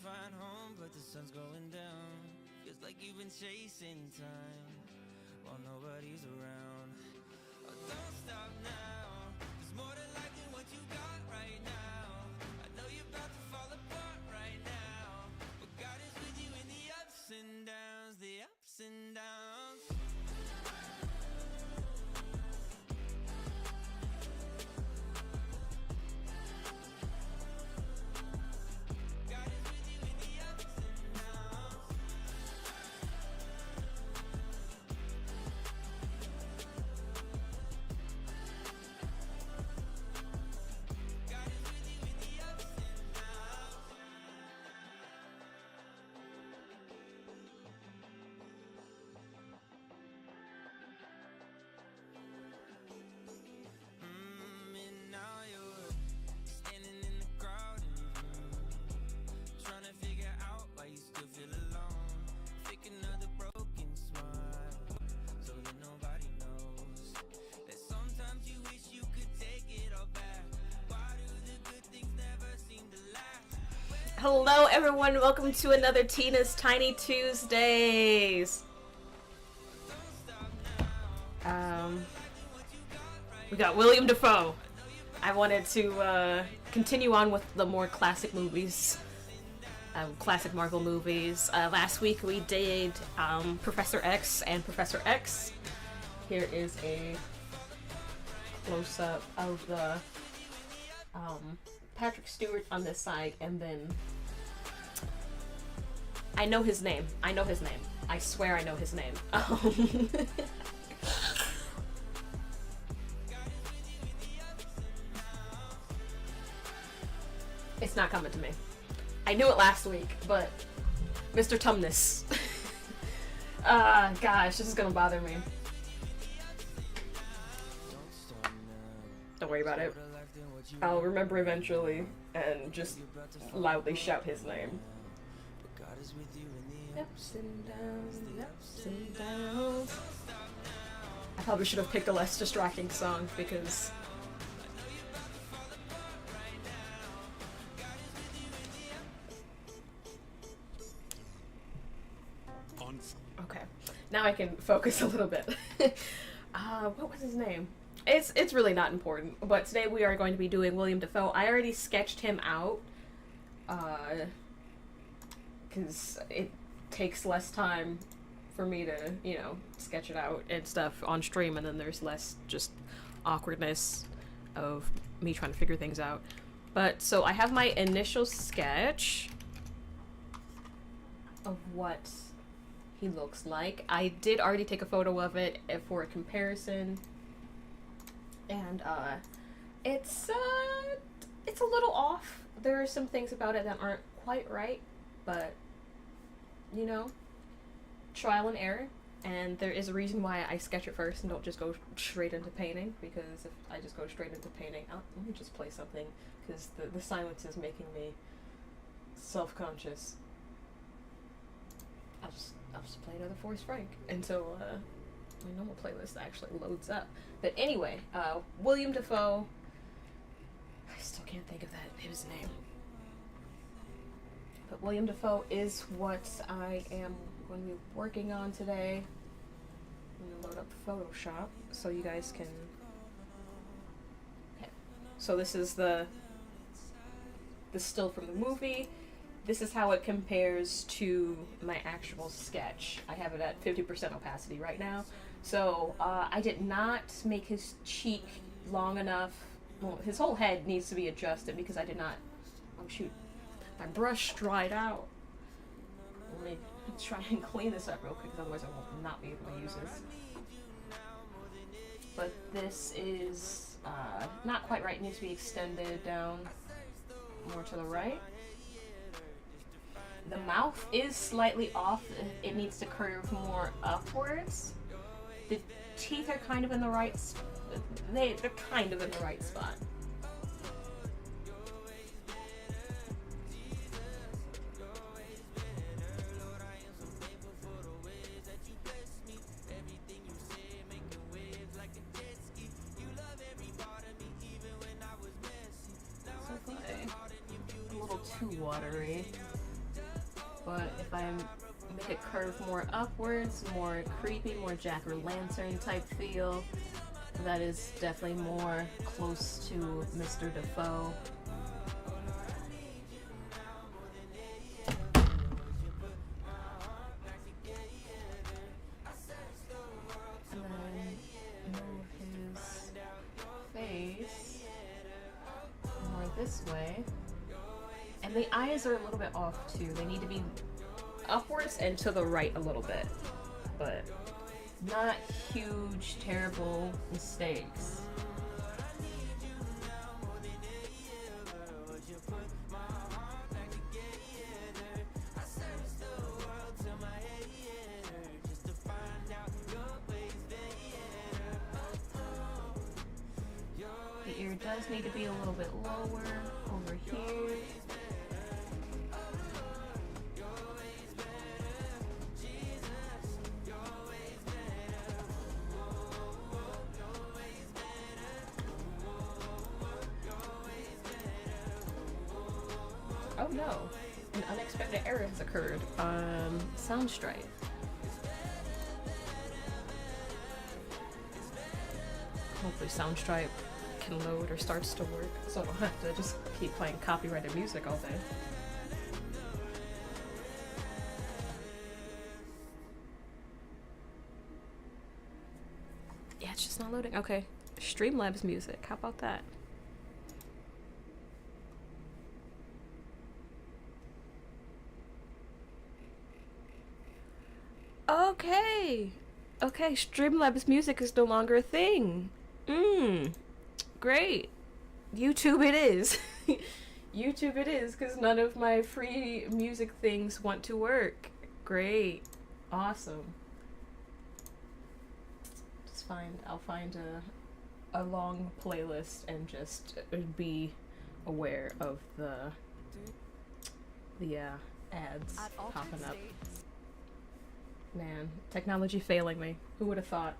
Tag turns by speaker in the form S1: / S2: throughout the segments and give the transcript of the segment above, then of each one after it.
S1: find home, but the sun's going down. Feels like you've been chasing time while nobody's around. Oh, don't stop now. There's more to life than what you got right now. I know you're about to fall apart right now, but God is with you in the ups and downs, the ups and downs.
S2: Hello everyone, welcome to another Tina's Tiny Tuesdays. We got William Dafoe. I wanted to continue on with the more classic movies, classic Marvel movies. Last week we did Professor X and Professor X. Here is a close-up of the Patrick Stewart on this side, and then I know his name. I swear I know his name. It's not coming to me. I knew it last week, but Mr. Tumnus. Gosh, this is gonna bother me. Don't worry about it. I'll remember eventually and just loudly shout his name. Ups and downs, ups and downs. I probably should have picked a less distracting song because okay, now I can focus a little bit. What was his name? It's really not important, but today we are going to be doing William Dafoe. I already sketched him out, because it takes less time for me to, sketch it out and stuff on stream, and then there's less just awkwardness of me trying to figure things out. But, so I have my initial sketch of what he looks like. I did already take a photo of it for a comparison. And, it's a little off. There are some things about it that aren't quite right, but, trial and error. And there is a reason why I sketch it first and don't just go straight into painting, because if I just go straight into painting, let me just play something, because the silence is making me self-conscious. I'll just play another Forrest Frank until, my normal playlist actually loads up. But anyway, William Dafoe. I still can't think of his name. But William Dafoe is what I am going to be working on today. I'm going to load up Photoshop so you guys can... Okay. So this is the still from the movie. This is how it compares to my actual sketch. I have it at 50% opacity right now. So, I did not make his cheek long enough. Well, his whole head needs to be adjusted because I did not... Oh, shoot. My brush dried out. Let me try and clean this up real quick, because otherwise I will not be able to use this. But this is not quite right. It needs to be extended down more to the right. The mouth is slightly off. It needs to curve more upwards. The teeth are kind of in the right they're kind of in the right spot. So I think a little too watery. But if I make it curve more upwards, more creepy, more jack-o'-lantern type feel, that is definitely more close to Mr. Dafoe. And then move his face more this way. And the eyes are a little bit off too. They need to be upwards and to the right a little bit. But not huge, terrible mistakes. The ear does need to be a little bit lower over here. Oh no, an unexpected error has occurred on Soundstripe. Hopefully Soundstripe can load or starts to work, so I don't have to just keep playing copyrighted music all day. Yeah, it's just not loading. Okay, Streamlabs music, how about that? Okay. Okay, Streamlabs music is no longer a thing. Great. YouTube it is. YouTube it is, because none of my free music things want to work. Great. Awesome. I'll find a long playlist and just be aware of the ads popping up. Man, technology failing me. Who would have thought?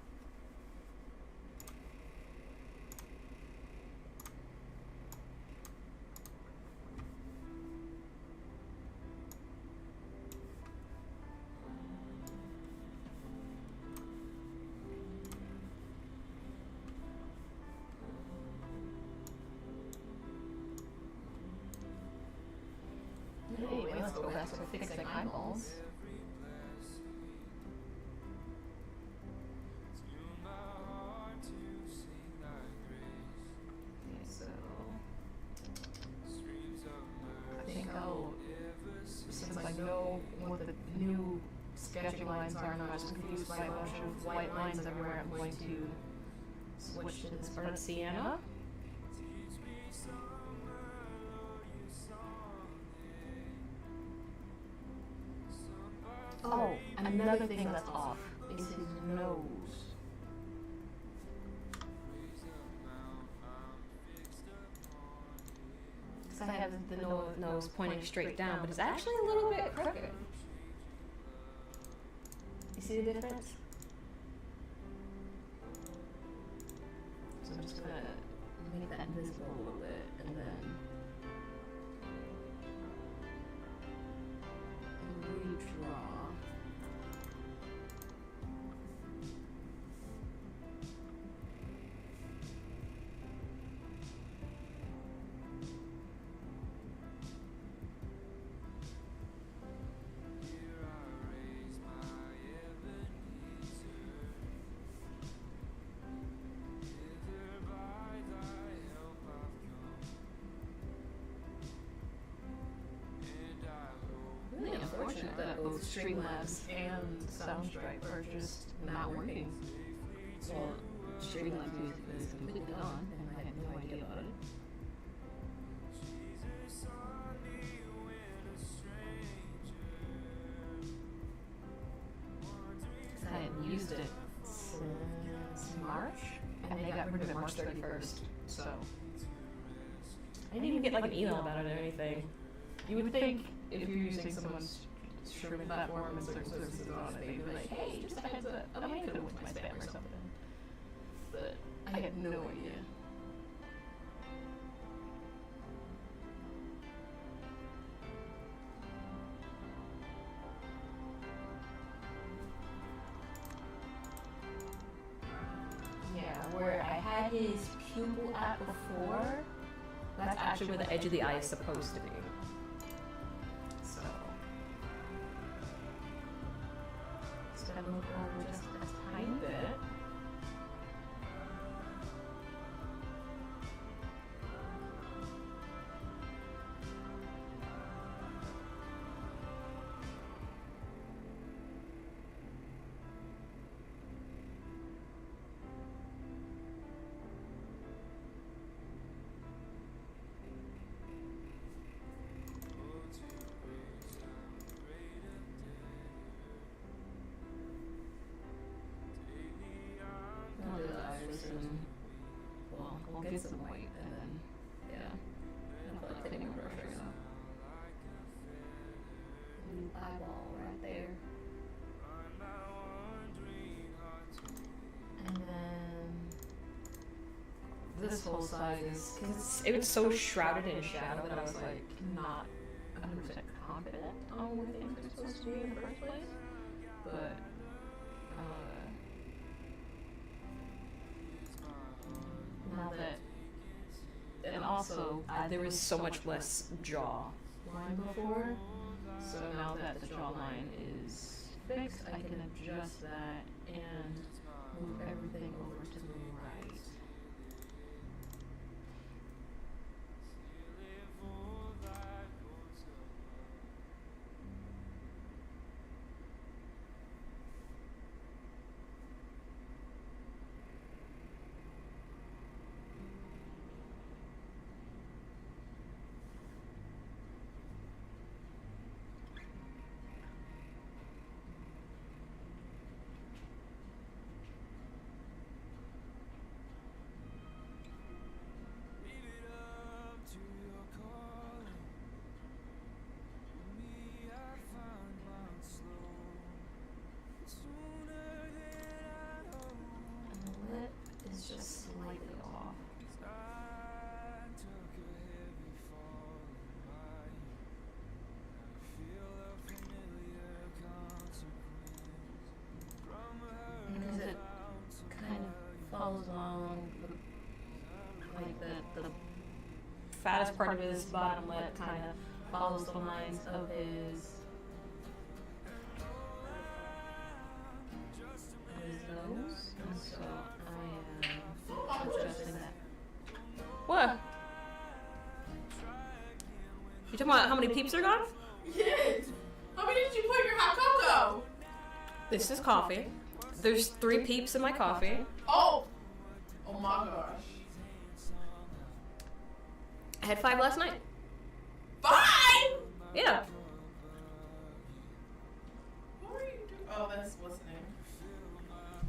S2: Anyway, let's go back to fixing eyeballs. Since I know what the new sketching lines are and I was confused by a bunch of white lines everywhere, I'm going to switch to this burnt sienna. Oh, another thing that's off is his nose. I have the nose pointing straight down, but it's actually a little bit crooked. You see the difference? So I'm just gonna make that visible a little bit, and then redraw. Unfortunate that both Streamlabs and Soundstripe are just not working. Well, Streamlabs music is completely gone, and I had no idea about it. I hadn't used it since March, and they got rid of it March 31st, so I didn't even get like an email about it or anything. You would think if you're using someone's streaming platform and certain services on it, they'd be like, hey, just a heads up, I might have went to my spam or something. But I had no idea. that before. That's actually where the edge of the eye is supposed to be. So, just gotta move over just a tiny bit. We'll get some weight and then, yeah. I feel like taking a brush right now. Eyeball right there. And then this whole side is, cause it was so shrouded in shadow that I was like not 100% confident on where things are supposed to be in the first place. But now that, and also there was so much less jaw line before, so now that the jawline is fixed, I can adjust that and move everything over to the right. Just slightly off. Because it kind of follows along like the fattest part of his bottom lip kind of follows the lines of his nose, and so I am adjusting that. What? You talking about how many peeps are gone?
S3: Yes. How many did you put in your hot cocoa?
S2: This is coffee. There's 3 peeps in my coffee.
S3: Oh. Oh my gosh.
S2: I had 5 last night.
S3: 5?
S2: Yeah.
S3: What were you doing? Oh, that's what's the name?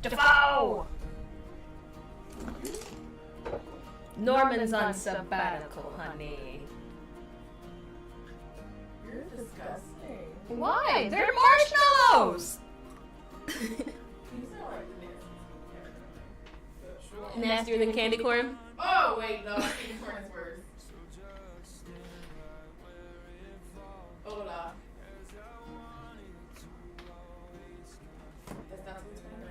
S2: Dafoe! Norman's on sabbatical, honey.
S3: You're disgusting.
S2: Why? They're marshmallows!
S3: You sound like the nastiest character.
S2: Nastier than candy corn?
S3: Oh, wait, no. Candy corn is worse. Hola. That's not who's going to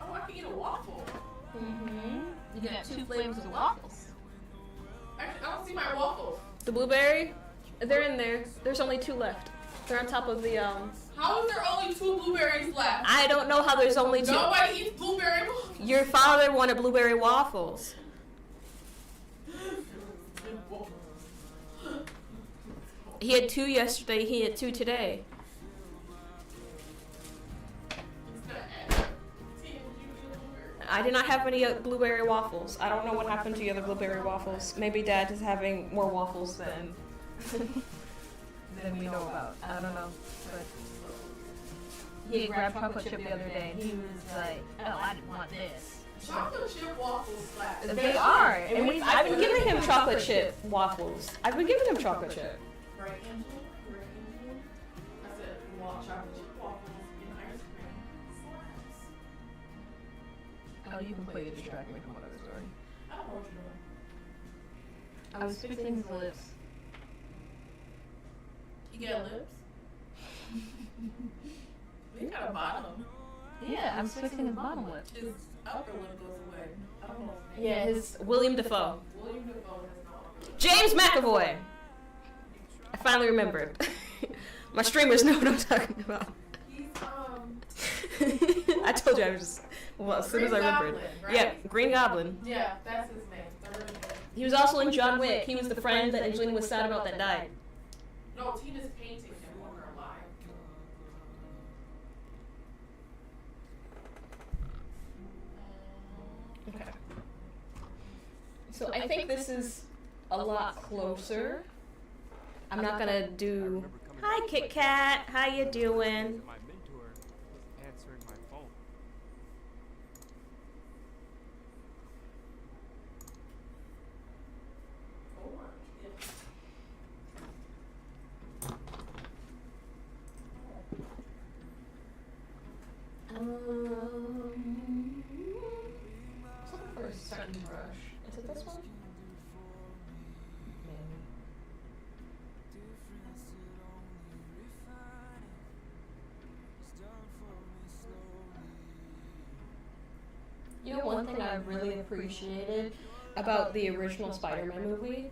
S3: Oh, I can eat a waffle.
S2: Mm-hmm. You got 2 flavors of waffles.
S3: Actually, I don't see my waffles.
S2: The blueberry? They're in there. There's only 2 left. They're on top of the,
S3: How is there only 2 blueberries left?
S2: I don't know how there's only 2.
S3: Nobody eats blueberry waffles.
S2: Your father wanted blueberry waffles. He had 2 yesterday, he had 2 today. I did not have any blueberry waffles. I don't know what happened to the other blueberry waffles. Maybe Dad is having more waffles than we know about. I don't know. But he had grabbed chocolate chip the other day and he was like, "Oh, I didn't want this."
S3: Chocolate chip waffles slap.
S2: They are, and I've been giving him chocolate chip waffles. I've been giving him chocolate chip.
S3: Right, Angela? Right, Angela? I said, chocolate chip waffles and ice cream slaps.
S2: Oh, you completely distracted me from what I was doing.
S3: I don't know what you're doing.
S2: I was fixing his lips.
S3: You got lips? We got a bottom.
S2: Yeah, I'm fixing his bottom lip.
S3: His upper lip goes away. I don't know.
S2: Yeah, his William Dafoe.
S3: William Dafoe has no upper lip.
S2: James McAvoy. I finally remembered. My streamers know what I'm talking about.
S3: He's
S2: I told you I was just as soon as I remembered.
S3: Goblin, right?
S2: Yeah, Green Goblin.
S3: Yeah, that's his name. The real name.
S2: He was also in John Wick. He was the friend that Angelina was sad about that died.
S3: No, Tina's painting him on her alive.
S2: Okay. So I think this is a lot closer. I'm not gonna do. Hi, Kit Kat. How you doing?
S4: My mentor was answering my phone.
S2: Let's look for a certain brush. Is it this one? You know, one thing I really appreciated about the original Spider-Man movie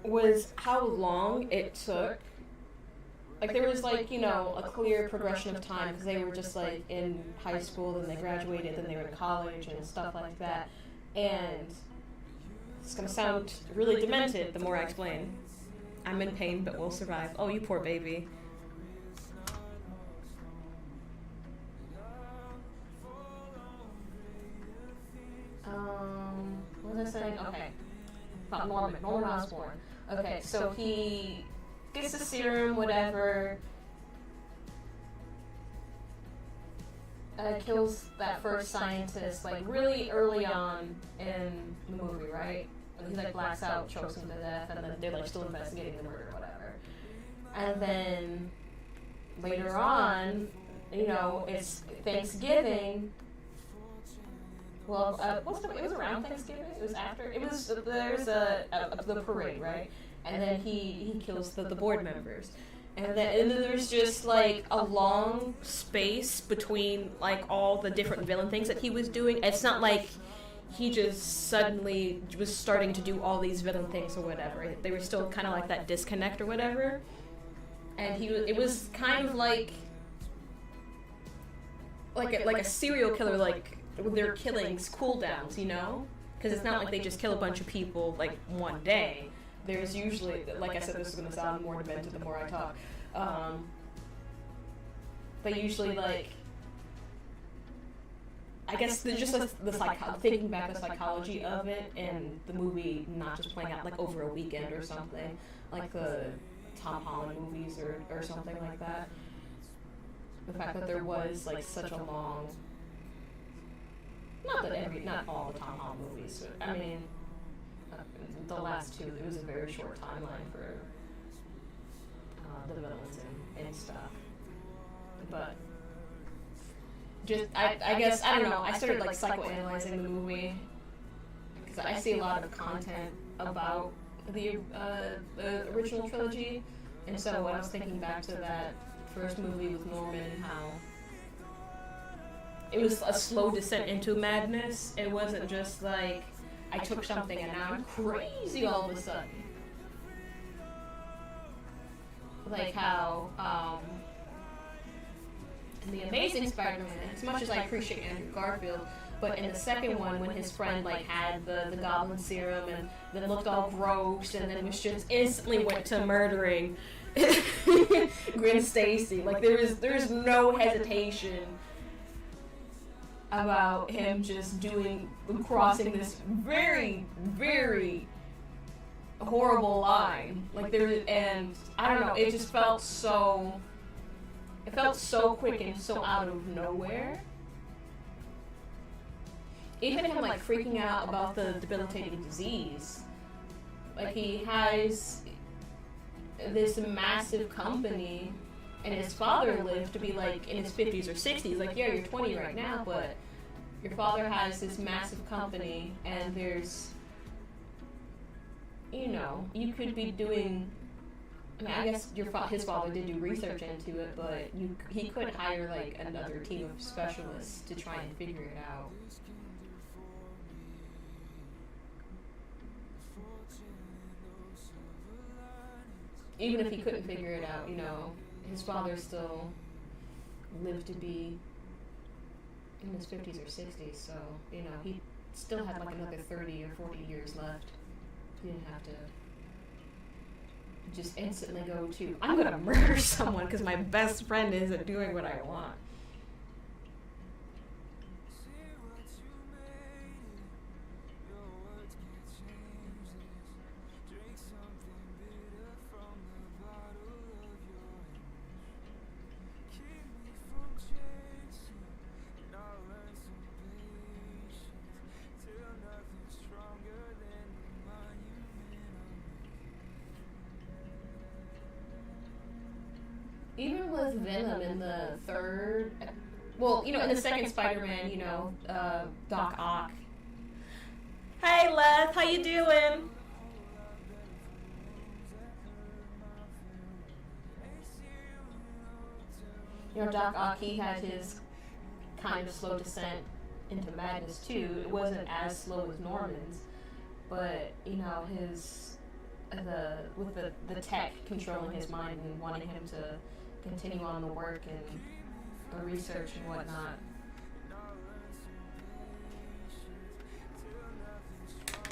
S2: was how long it took. Like, there was, like, you know, a clear progression of time because they were just, like, in high school, then they graduated, then they were in college and stuff like that. And it's going to sound really demented the more I explain. I'm in pain, but we'll survive. Oh, you poor baby. What was I saying? Okay. About Norman Osborn. Okay, so he gets the serum, whatever. Kills that first scientist, like, really early on in the movie, right? When he, like, blacks out, chokes him to death, and then they're, like, still investigating the murder or whatever. And then later on, you know, it's Thanksgiving. Well, it was around Thanksgiving. It was after. There's the parade, right? And then he kills the board members, and then there's just like a long space between like all the different villain things that he was doing. It's not like he just suddenly was starting to do all these villain things or whatever. They were still kind of like that disconnect or whatever. And it was kind of like a serial killer, like with their killings cooldowns, you know? Because it's not like they just kill a bunch of people like one day. There's usually, like I said, this is going to sound more demented the more I talk. But usually, like, I guess thinking back the psychology of it and the movie not just playing out like over a weekend or something, like the Tom Holland movies or something like that. The fact that there was like such a long, not all the Tom Holland movies. I mean, the last two, it was a very short timeline for the villains and stuff. But just, I guess, I don't know, I started like psychoanalyzing the movie because I see a lot of content about the original trilogy, and so when I was thinking back to that first movie with Norman, how it was a slow descent into madness. It wasn't just like I took something and now I'm crazy all of a sudden. Like how in The Amazing Spider-Man, as much as I appreciate Andrew Garfield, but in the second one when his friend like had the Goblin serum and then looked all gross and then was just instantly went to murdering Gwen Stacy. Like there's no hesitation about him just crossing this very, very horrible line. And I don't know, it just felt so quick and so out of nowhere. Even him like freaking out about the debilitating disease. Like he has this massive company and his father lived to be like in his 50s or 60s. Like, yeah, you're 20 right now, but your father has this massive company and there's, you know, you could be doing I mean, I guess his father did do research into it, but he could hire like another team of specialists to try and figure it out. Even if he couldn't figure it out, you know, his father still lived to be in his 50s or 60s, so, you know, he still had like another 30 or 40 years left. He didn't have to just instantly go to, I'm gonna murder someone because my best friend isn't doing what I want. Even with Venom in the third, well, you know, in the second Spider-Man, you know, Doc Ock. Hey, Leth, how you doing? You know, Doc Ock, he had his kind of slow descent into madness too. It wasn't as slow as Norman's, but you know, his with the tech controlling his mind and wanting him to continue on the work and the research and whatnot.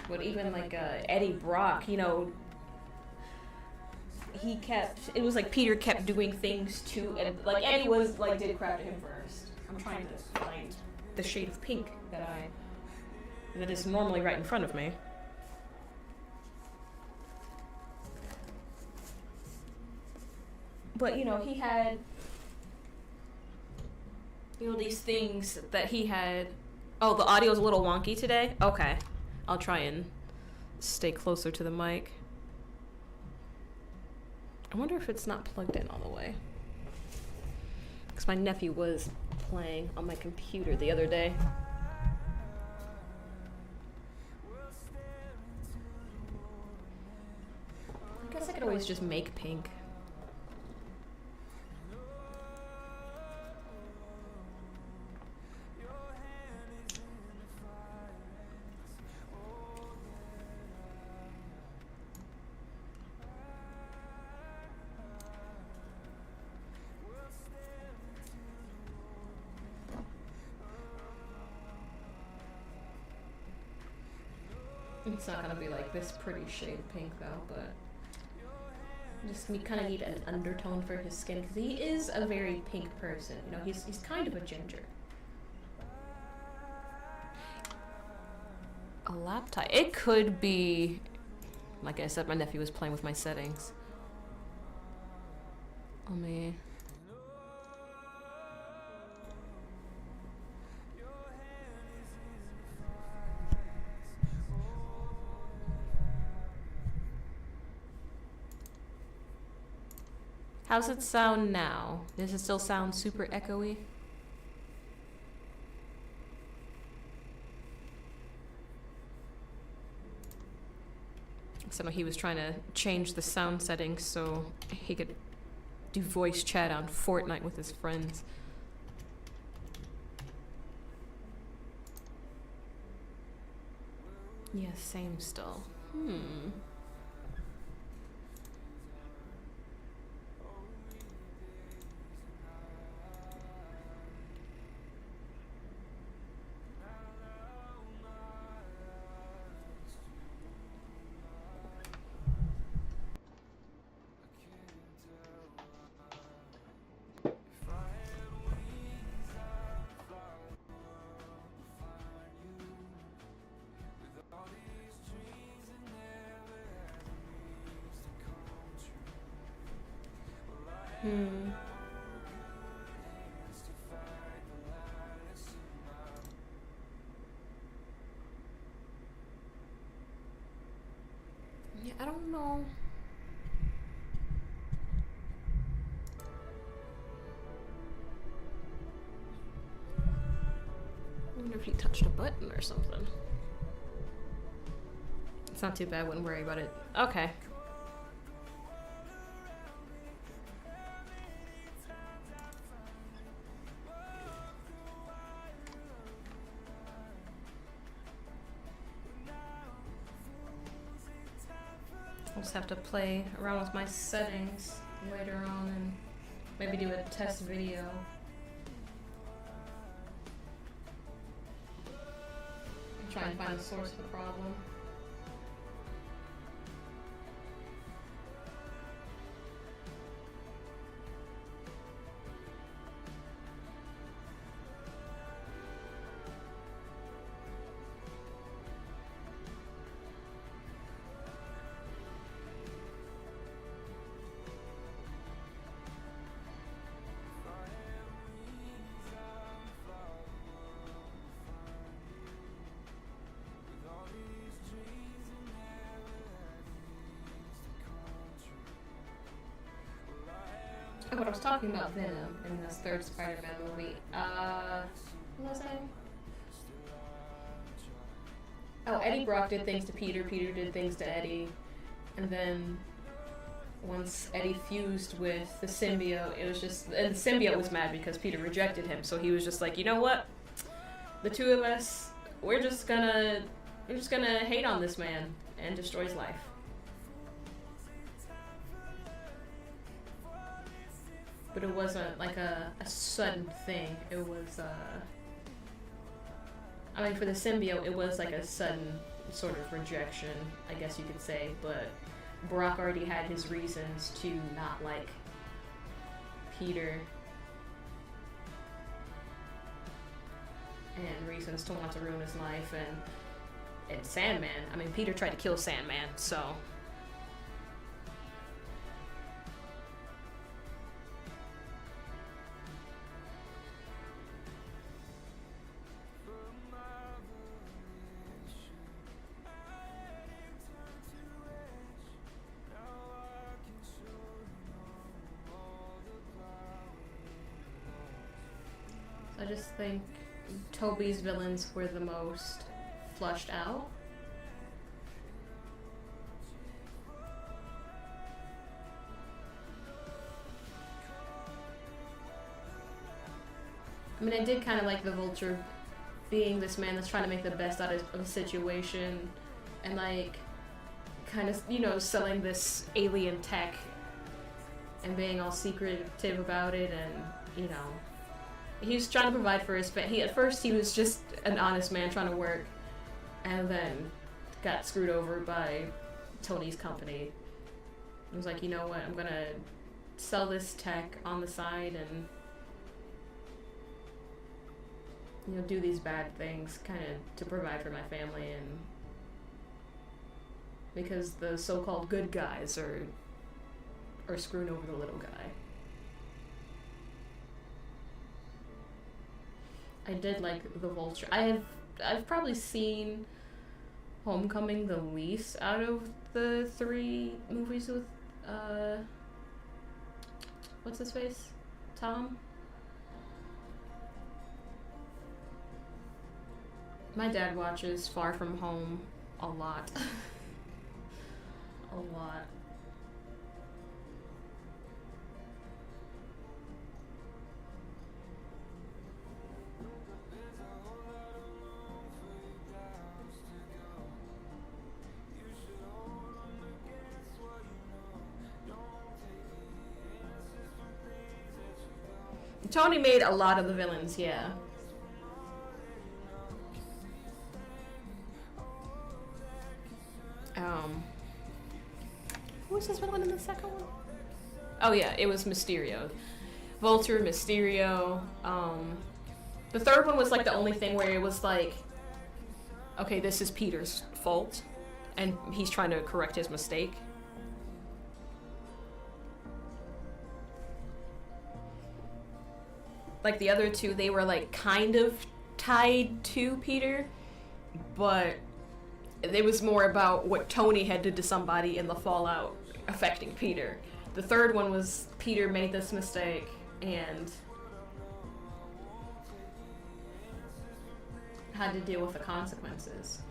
S2: But even like Eddie Brock, you know, it was like Peter kept doing things to, and like Eddie was like did crap to him first. I'm trying to find the shade of pink that is normally right in front of me. But, you know, he had, you know, these things that he had. Oh, the audio's a little wonky today? Okay. I'll try and stay closer to the mic. I wonder if it's not plugged in all the way. Because my nephew was playing on my computer the other day. I guess I could always just make pink. It's not gonna be like this pretty shade of pink though, but just we kind of need an undertone for his skin because he is a very pink person. You know, he's kind of a ginger. A laptop. It could be, like I said, my nephew was playing with my settings. Let me. How's it sound now? Does it still sound super echoey? So he was trying to change the sound settings so he could do voice chat on Fortnite with his friends. Yeah, same still. Yeah, I don't know. I wonder if he touched a button or something. It's not too bad, wouldn't worry about it. Okay. just have to play around with my settings later on and maybe do a test video. Try and find the source of the problem. Oh, but I was talking about Venom in this third Spider-Man movie. What was I saying? Oh, Eddie Brock did things to Peter, Peter did things to Eddie, and then once Eddie fused with the symbiote, it was just, and the symbiote was mad because Peter rejected him, so he was just like, you know what? The two of us, we're just gonna hate on this man and destroy his life. But it wasn't like a sudden thing. It was, I mean, for the symbiote, it was like a sudden sort of rejection, I guess you could say. But Brock already had his reasons to not like Peter. And reasons to want to ruin his life. And Sandman, I mean, Peter tried to kill Sandman, so... I just think Tobey's villains were the most flushed out. I mean, I did kind of like the Vulture being this man that's trying to make the best out of a situation and, like, kind of, you know, selling this alien tech and being all secretive about it and, you know... He was trying to provide for his family. At first, he was just an honest man trying to work, and then got screwed over by Tony's company. He was like, you know what, I'm gonna sell this tech on the side and, you know, do these bad things kind of to provide for my family, and because the so-called good guys are screwing over the little guy. I did like the Vulture. I've probably seen Homecoming the least out of the three movies with what's his face? Tom? My dad watches Far From Home a lot. A lot. Tony made a lot of the villains, yeah. Who was his villain in the second one? Oh yeah, it was Mysterio. Vulture, Mysterio. The third one was like the only thing where it was like, okay, this is Peter's fault, and he's trying to correct his mistake. Like the other two, they were like kind of tied to Peter, but it was more about what Tony had did to somebody in the fallout affecting Peter. The third one was Peter made this mistake and had to deal with the consequences.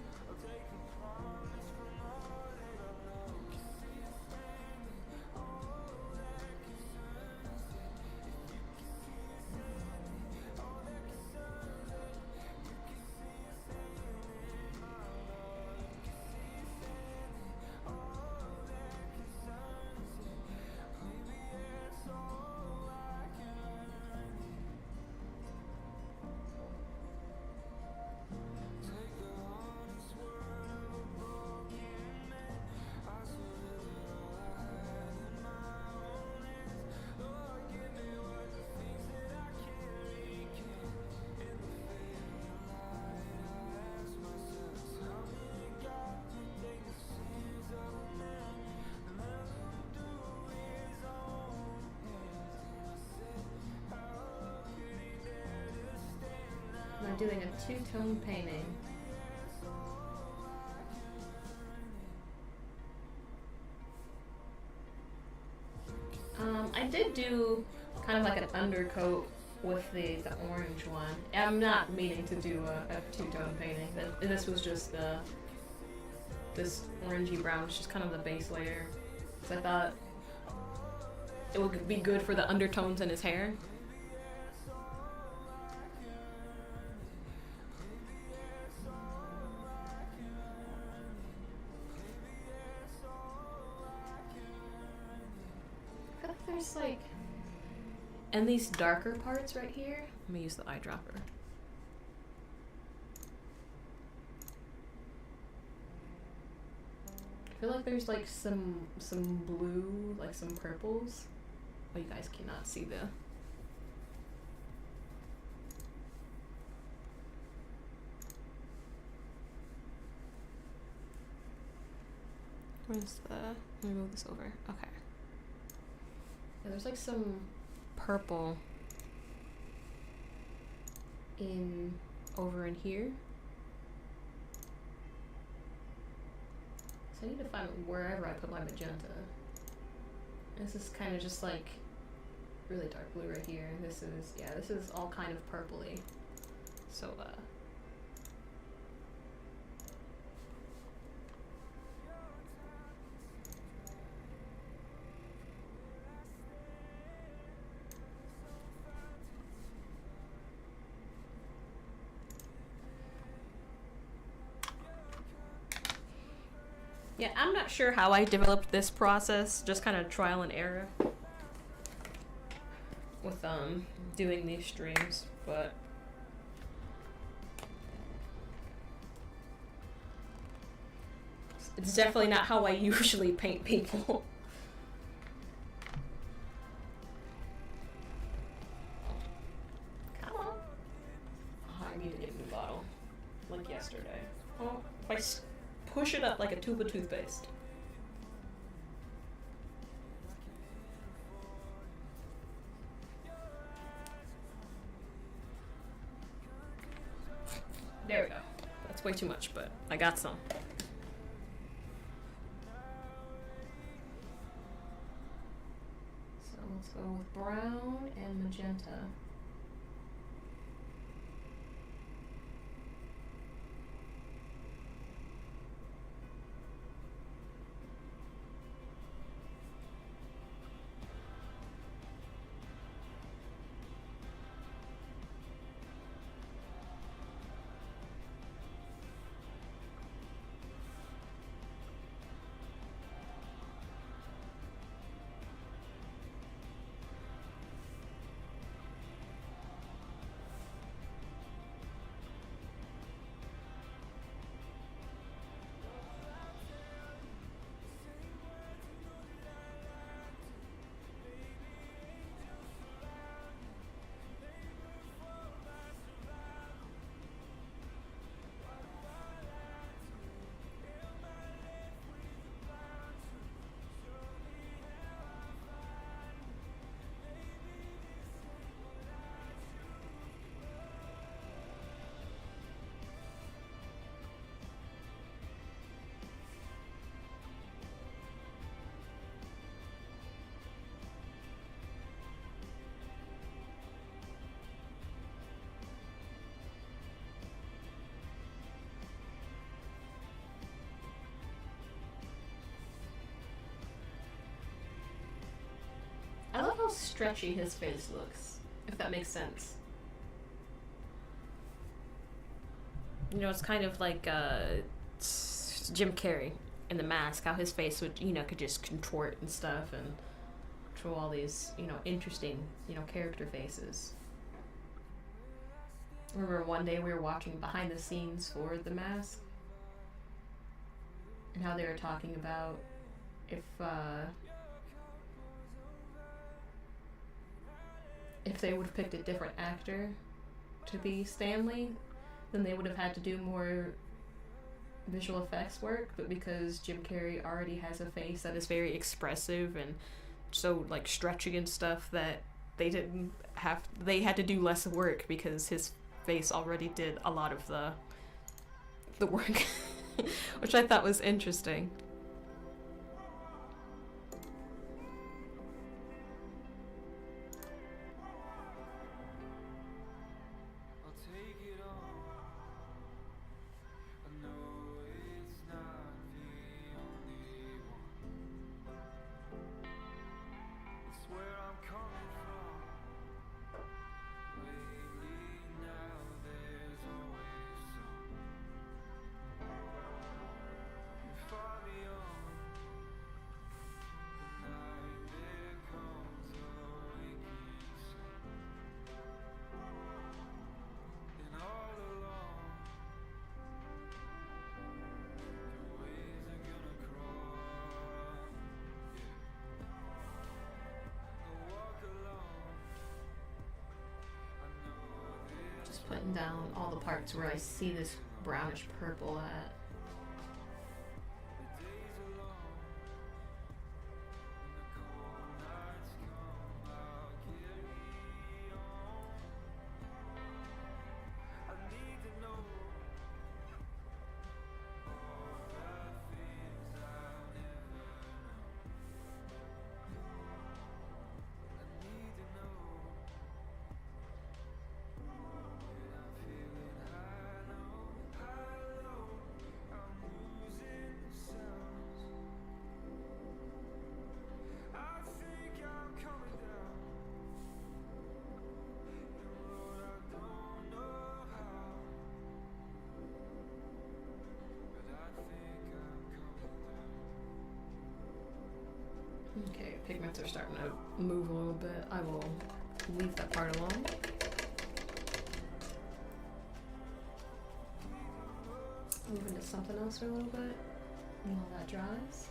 S2: doing a two-tone painting. I did do kind of like an undercoat with the orange one. I'm not meaning to do a two-tone painting. This was just this orangey brown, which is kind of the base layer. So I thought it would be good for the undertones in his hair. I feel like there's like, and these darker parts right here. Let me use the eyedropper. I feel like there's like some blue, like some purples. Oh, you guys cannot see the. Where's the? Let me move this over. Okay. Yeah, there's like some purple over in here. So I need to find wherever I put my magenta. This is kind of just like really dark blue right here. This is all kind of purpley. So yeah, I'm not sure how I developed this process, just kind of trial and error with doing these streams, but it's definitely not how I usually paint people. Come on. Oh, I need to get a new bottle, like yesterday. Oh, if I push it up like a tube of toothpaste. There we go. That's way too much, but I got some. So let's go with brown and magenta. I love how stretchy his face looks, if that makes sense. You know, it's kind of like Jim Carrey in The Mask, how his face would, could just contort and stuff and show all these, interesting, character faces. I remember one day we were watching behind the scenes for The Mask and how they were talking about if they would have picked a different actor to be Stanley, then they would have had to do more visual effects work, but because Jim Carrey already has a face that is very expressive and so like stretchy and stuff, that they had to do less work because his face already did a lot of the work, which I thought was interesting.
S1: I'll take it all. I know it's not the only one. It's where I'm coming from. Lately now there's always some. You far beyond. The night becomes a waking sun. And all along, the waves are gonna cross. I walk along. I know
S2: Just putting down all the parts where I see this brownish purple at.
S1: the days are long. When the cold nights come, I'll carry on. I need to know all the things I'll never know. I need to know when I'm feeling high low, I'm losing the sounds. I think I'm coming down, and Lord, I don't know how, but I think I'm coming down.
S2: Okay, pigments are starting to move a little bit. I will leave that part alone. Move into something else for a little bit while that dries.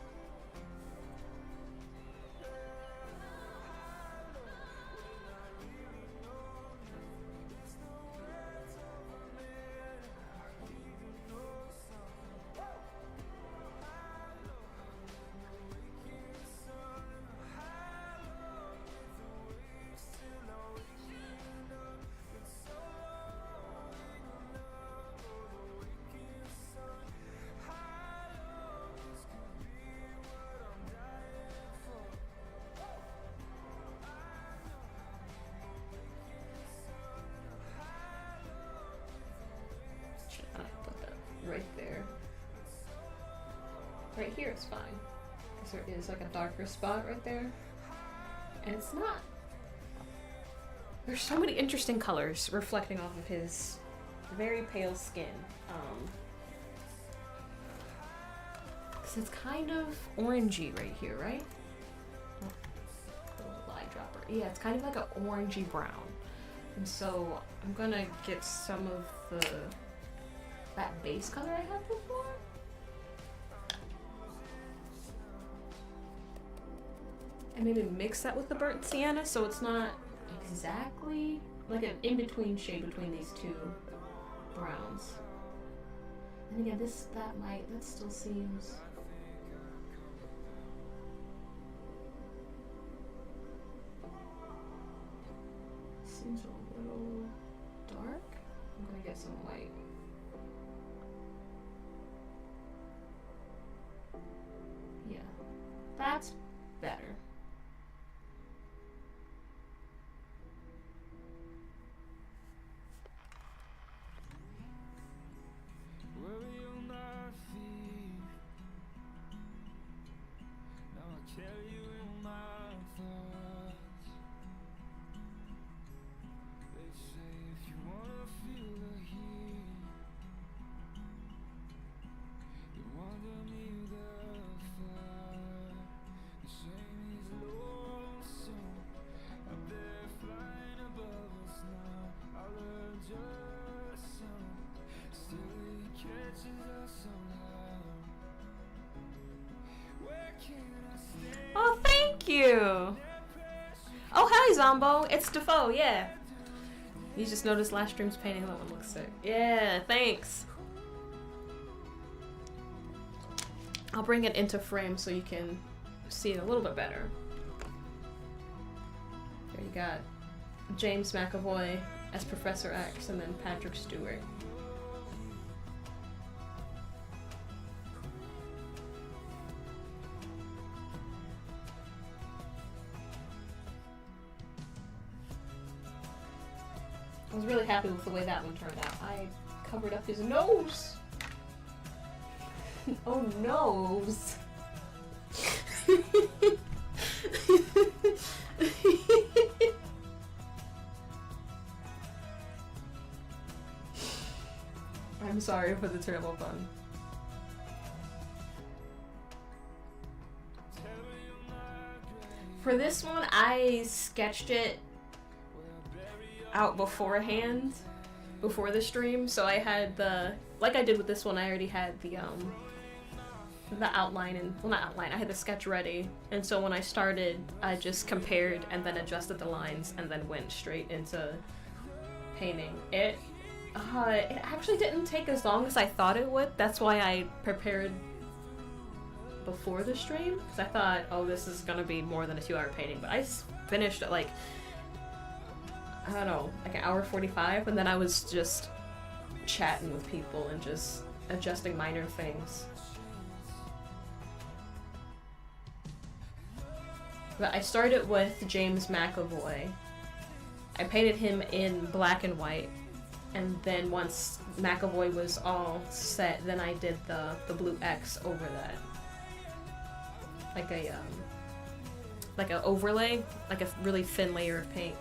S2: Should I put that right there? Right here is fine. Because there is like a darker spot right there. And it's not. There's so many interesting colors reflecting off of his very pale skin. Because it's kind of orangey right here, right? Oh, little eye dropper. Yeah, it's kind of like an orangey brown. And so I'm gonna get some of that base color I had before. And maybe mix that with the burnt sienna so it's not exactly like an in-between shade between these two browns. And again, that still seems. Seems a little dark. I'm gonna get some light. Yeah, that's better.
S1: Worry on my feet. Now I carry you in my thoughts. They say if you wanna feel the heat, you wander near the fire. The shame is lonesome up there flying above us now. I learned your song. Still it catches us somehow. Where can I stay?
S2: Oh, thank you! Oh, hi, Zombo. It's Dafoe, yeah. You just noticed last stream's painting. That one looks sick. Yeah, thanks. I'll bring it into frame so you can see it a little bit better. There you got James McAvoy as Professor X, and then Patrick Stewart. I was really happy with the way that one turned out. I covered up his nose! Oh, nose! I'm sorry for the terrible pun. For this one, I sketched it out beforehand, before the stream, so I had like I did with this one, I already had the outline and, well, not outline, I had the sketch ready, and so when I started, I just compared and then adjusted the lines and then went straight into painting. It actually didn't take as long as I thought it would. That's why I prepared before the stream, because I thought, oh, this is gonna be more than a 2-hour painting, but I finished at like, I don't know, like an hour 45, and then I was just chatting with people and just adjusting minor things. But I started with James McAvoy. I painted him in black and white, and then once McAvoy was all set, then I did the blue X over that. Like a overlay, like a really thin layer of paint.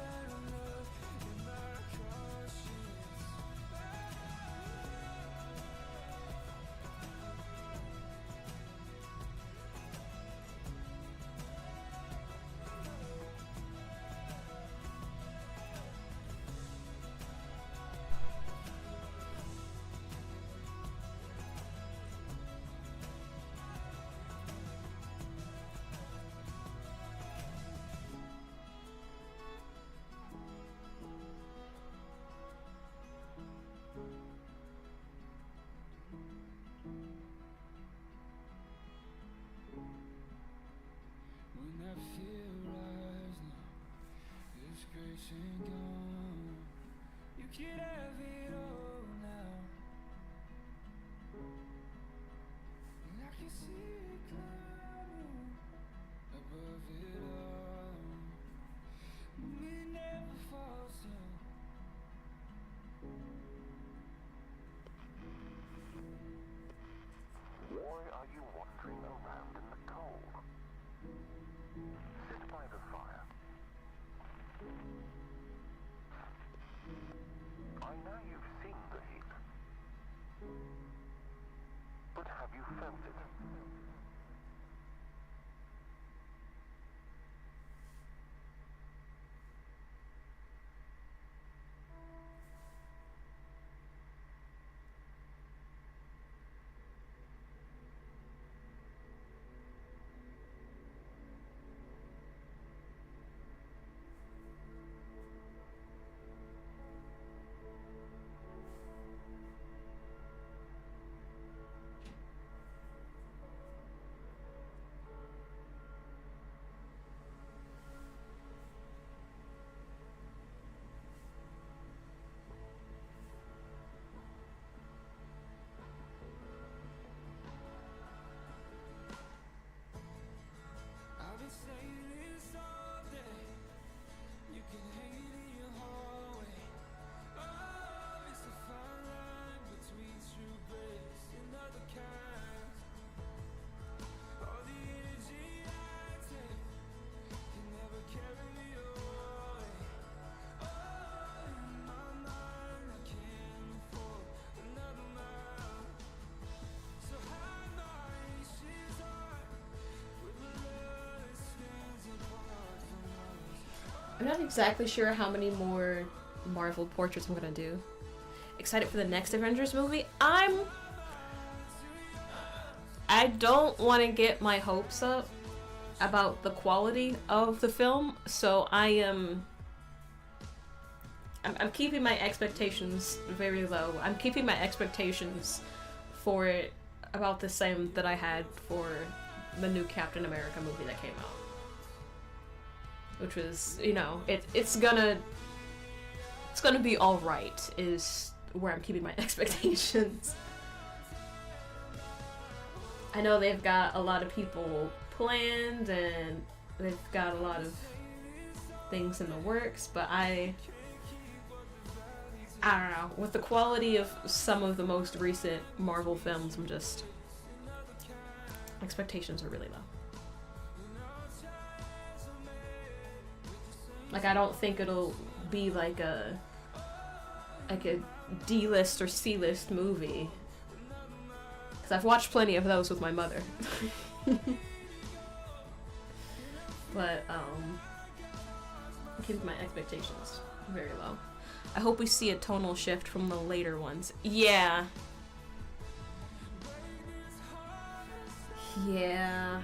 S2: I'm not exactly sure how many more Marvel portraits I'm gonna do. Excited for the next Avengers movie? I don't want to get my hopes up about the quality of the film, so I'm keeping my expectations very low. I'm keeping my expectations for it about the same that I had for the new Captain America movie that came out. Which was, you know, it's gonna it's gonna be alright, is where I'm keeping my expectations. I know they've got a lot of people planned, and they've got a lot of things in the works, but I don't know. With the quality of some of the most recent Marvel films, expectations are really low. Like, I don't think it'll be like a D-list or C-list movie. Because I've watched plenty of those with my mother. But, I'm keeping my expectations very low. I hope we see a tonal shift from the later ones. Yeah. Yeah.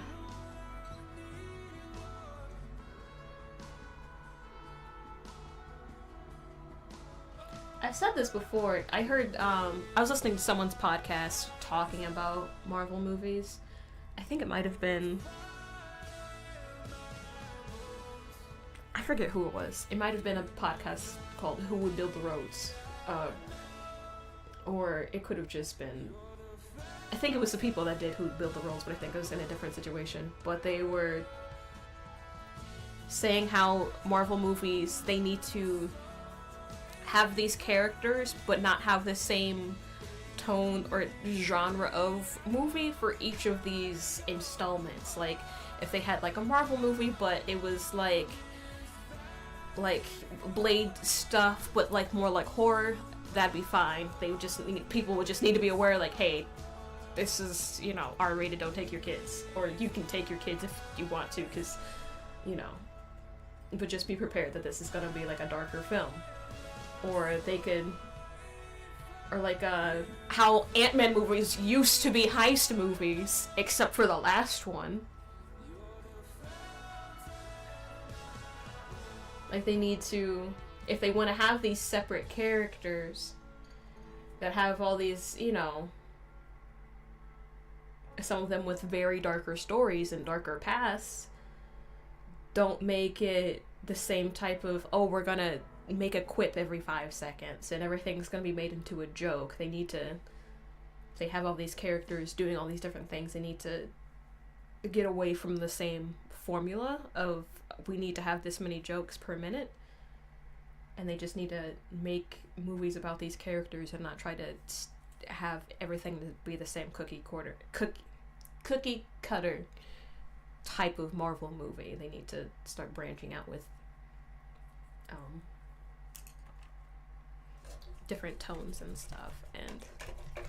S2: I've said this before. I heard, I was listening to someone's podcast talking about Marvel movies. I think it might have been, I forget who it was. It might have been a podcast called Who Would Build the Roads? Or it could have just been, I think it was the people that did Who Would Build the Roads, but I think it was in a different situation. But they were saying how Marvel movies, they need to have these characters, but not have the same tone or genre of movie for each of these installments. Like, if they had like a Marvel movie, but it was like Blade stuff, but like more like horror, that'd be fine. People would just need to be aware, like, hey, this is, you know, R-rated, don't take your kids. Or you can take your kids if you want to, because, you know, but just be prepared that this is gonna be like a darker film. Or they could, or like how Ant-Man movies used to be heist movies, except for the last one. Like, they need to, if they want to have these separate characters that have all these, you know, some of them with very darker stories and darker pasts, don't make it the same type of, oh, we're gonna make a quip every 5 seconds and everything's gonna be made into a joke. They have all these characters doing all these different things. They need to get away from the same formula of, we need to have this many jokes per minute, and they just need to make movies about these characters and not try to have everything to be the same cookie cutter type of Marvel movie. They need to start branching out with different tones and stuff. And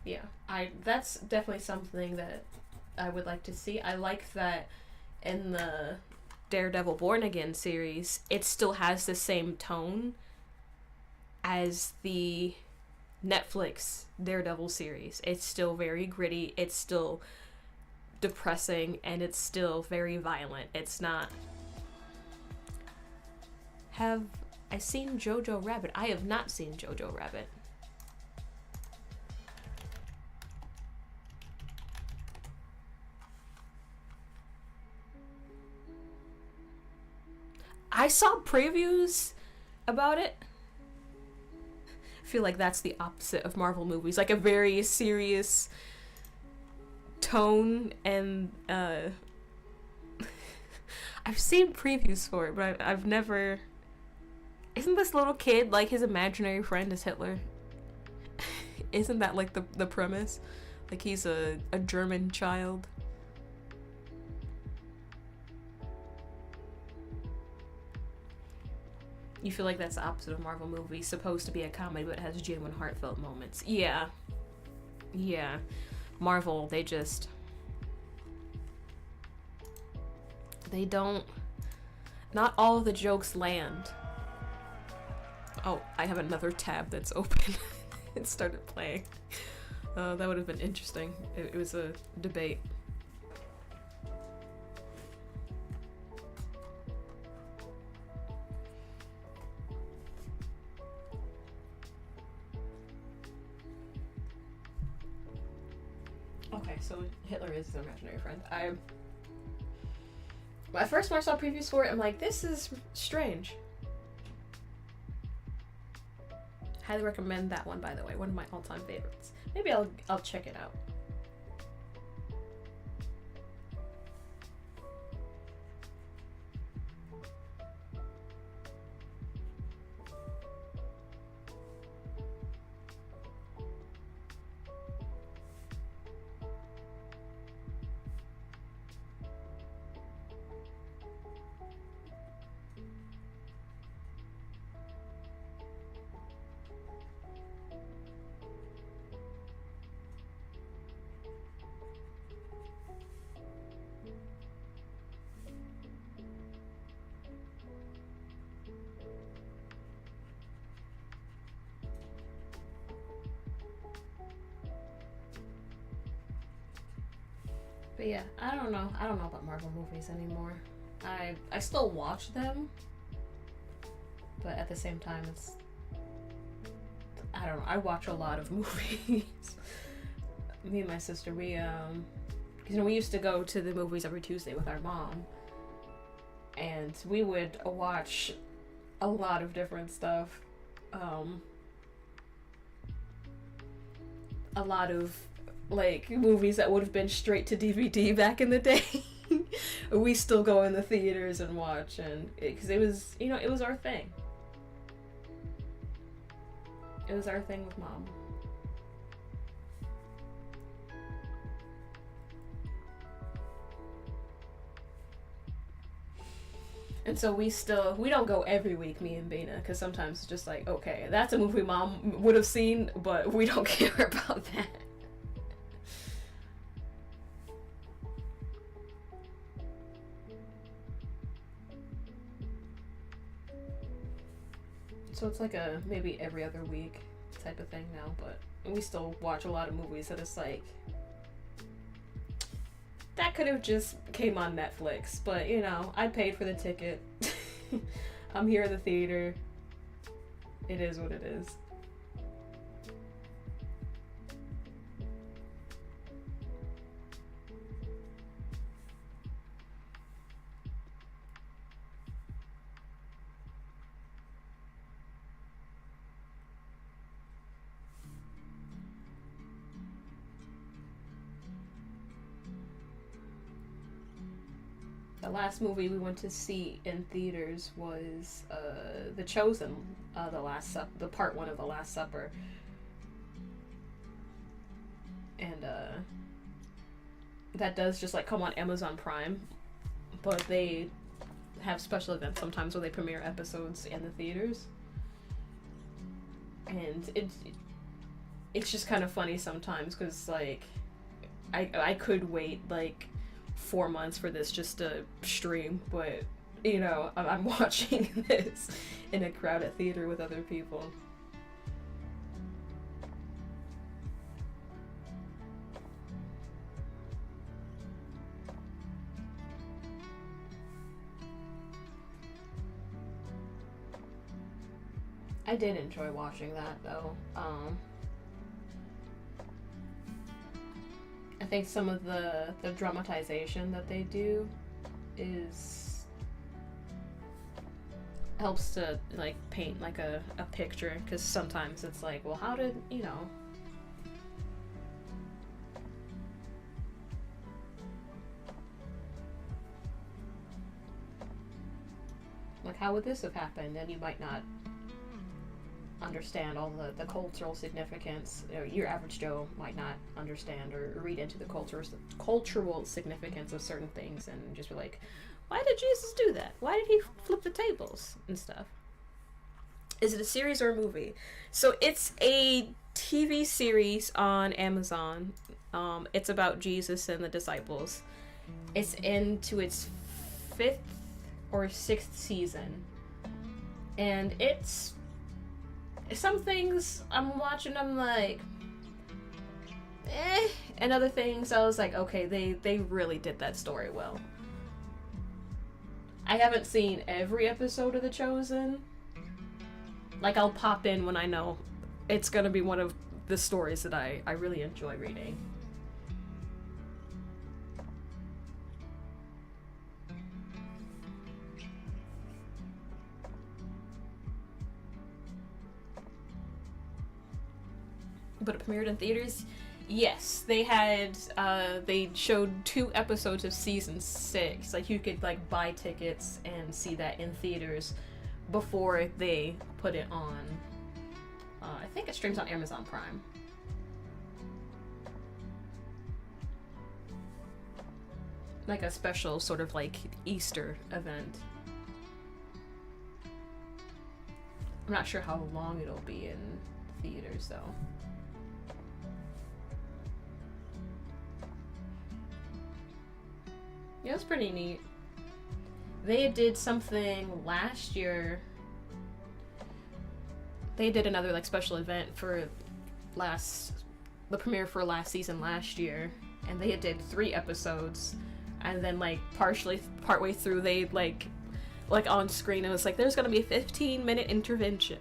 S2: yeah, that's definitely something that I would like to see. I like that in the Daredevil Born Again series, it still has the same tone as the Netflix Daredevil series. It's still very gritty, it's still depressing, and it's still very violent. It's not... Have I seen Jojo Rabbit? I have not seen Jojo Rabbit. I saw previews about it. I feel like that's the opposite of Marvel movies. Like, a very serious tone, and I've seen previews for it, but I've never... Isn't this little kid, like, his imaginary friend is Hitler? Isn't that, like, the premise? Like, he's a German child. You feel like that's the opposite of Marvel movies. Supposed to be a comedy, but it has genuine heartfelt moments. Yeah. Yeah. Marvel, they don't... Not all of the jokes land. Oh, I have another tab that's open. It started playing. That would have been interesting. It was a debate. Okay, so Hitler is his imaginary friend. At first when I saw previews for it, I'm like, this is strange. highly recommend that one, by the way. One of my all-time favorites. Maybe I'll check it out. But yeah, I don't know about Marvel movies anymore. I still watch them, but at the same time, I don't know. I watch a lot of movies. Me and my sister, we we used to go to the movies every Tuesday with our mom, and we would watch a lot of different stuff. A lot of like movies that would have been straight to DVD back in the day. We still go in the theaters and watch, and because it was, it was our thing. It was our thing with mom. And so we don't go every week, me and Bina, because sometimes it's just like, okay, that's a movie mom would have seen, but we don't care about that. So it's like a maybe every other week type of thing now, but we still watch a lot of movies that it's like, that could have just came on Netflix, but I paid for the ticket. I'm here in the theater. It is what it is. The last movie we went to see in theaters was The Chosen, the part 1 of The Last Supper. And that does just like come on Amazon Prime, but they have special events sometimes where they premiere episodes in the theaters. And it's just kind of funny sometimes because like I could wait like 4 months for this just to stream, but I'm watching this in a crowded theater with other people. I did enjoy watching that though. I think some of the dramatization that they do helps to like paint like a picture, because sometimes it's like, well, how did like how would this have happened, and you might not understand all the cultural significance. Your average Joe might not understand or read into the cultural significance of certain things, and just be like, why did Jesus do that? Why did he flip the tables and stuff? Is it a series or a movie? So it's a TV series on Amazon. It's about Jesus and the disciples. It's into its 5th or 6th season, and it's some things I'm watching, I'm like, and other things I was like, okay, they really did that story well. I haven't seen every episode of The Chosen. Like, I'll pop in when I know it's gonna be one of the stories that I really enjoy reading. but it premiered in theaters. Yes, they had, they showed 2 episodes of season 6. Like, you could, like, buy tickets and see that in theaters before they put it on, I think it streams on Amazon Prime. Like a special sort of, like, Easter event. I'm not sure how long it'll be in theaters, though. Yeah, it was pretty neat. They did something last year. They did another like special event for the premiere for last season last year, and they did 3 episodes, and then like partway through they like on screen it was like there's gonna be a 15-minute intermission,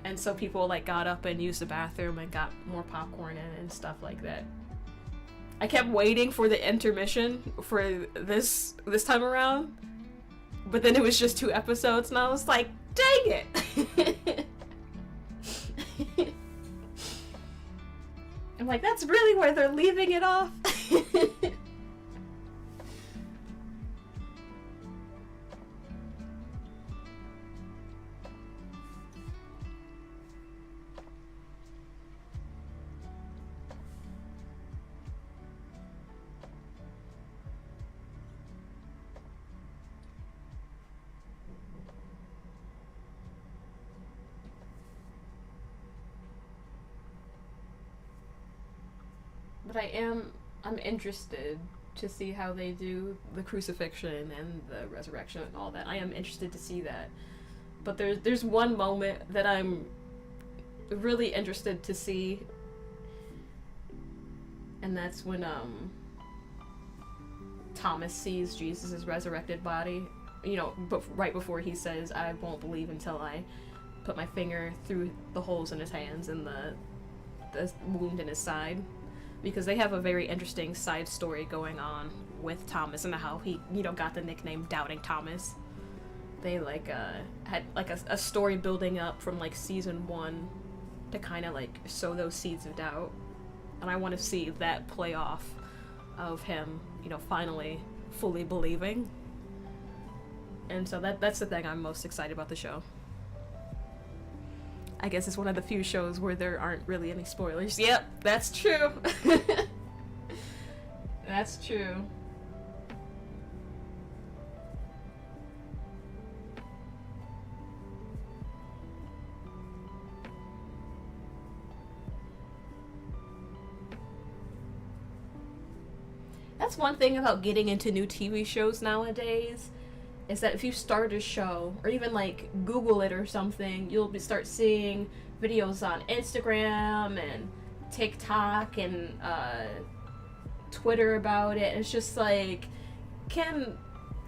S2: and so people like got up and used the bathroom and got more popcorn and stuff like that. I kept waiting for the intermission for this time around, but then it was just 2 episodes, and I was like, dang it! I'm like, that's really where they're leaving it off? But I'm interested to see how they do the crucifixion and the resurrection and all that. I am interested to see that. But there's one moment that I'm really interested to see, and that's when Thomas sees Jesus' resurrected body. You know, but right before he says, "I won't believe until I put my finger through the holes in his hands and the wound in his side." Because they have a very interesting side story going on with Thomas and how he, you know, got the nickname Doubting Thomas. They like had like a story building up from like season 1 to kind of like sow those seeds of doubt, and I want to see that play off of him, you know, finally fully believing. And so that's the thing I'm most excited about the show. I guess it's one of the few shows where there aren't really any spoilers. Yep, that's true. That's true. That's one thing about getting into new TV shows nowadays, is that if you start a show, or even like Google it or something, you'll start seeing videos on Instagram and TikTok and Twitter about it. It's just like, can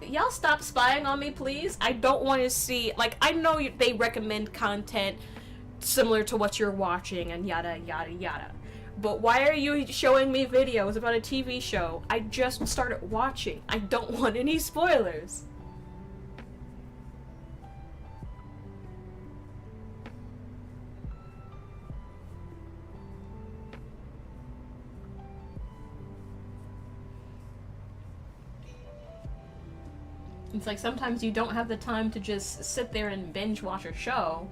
S2: y'all stop spying on me, please? I don't want to see, like, I know they recommend content similar to what you're watching and yada yada yada, but why are you showing me videos about a TV show I just started watching? I don't want any spoilers. It's like sometimes you don't have the time to just sit there and binge watch a show,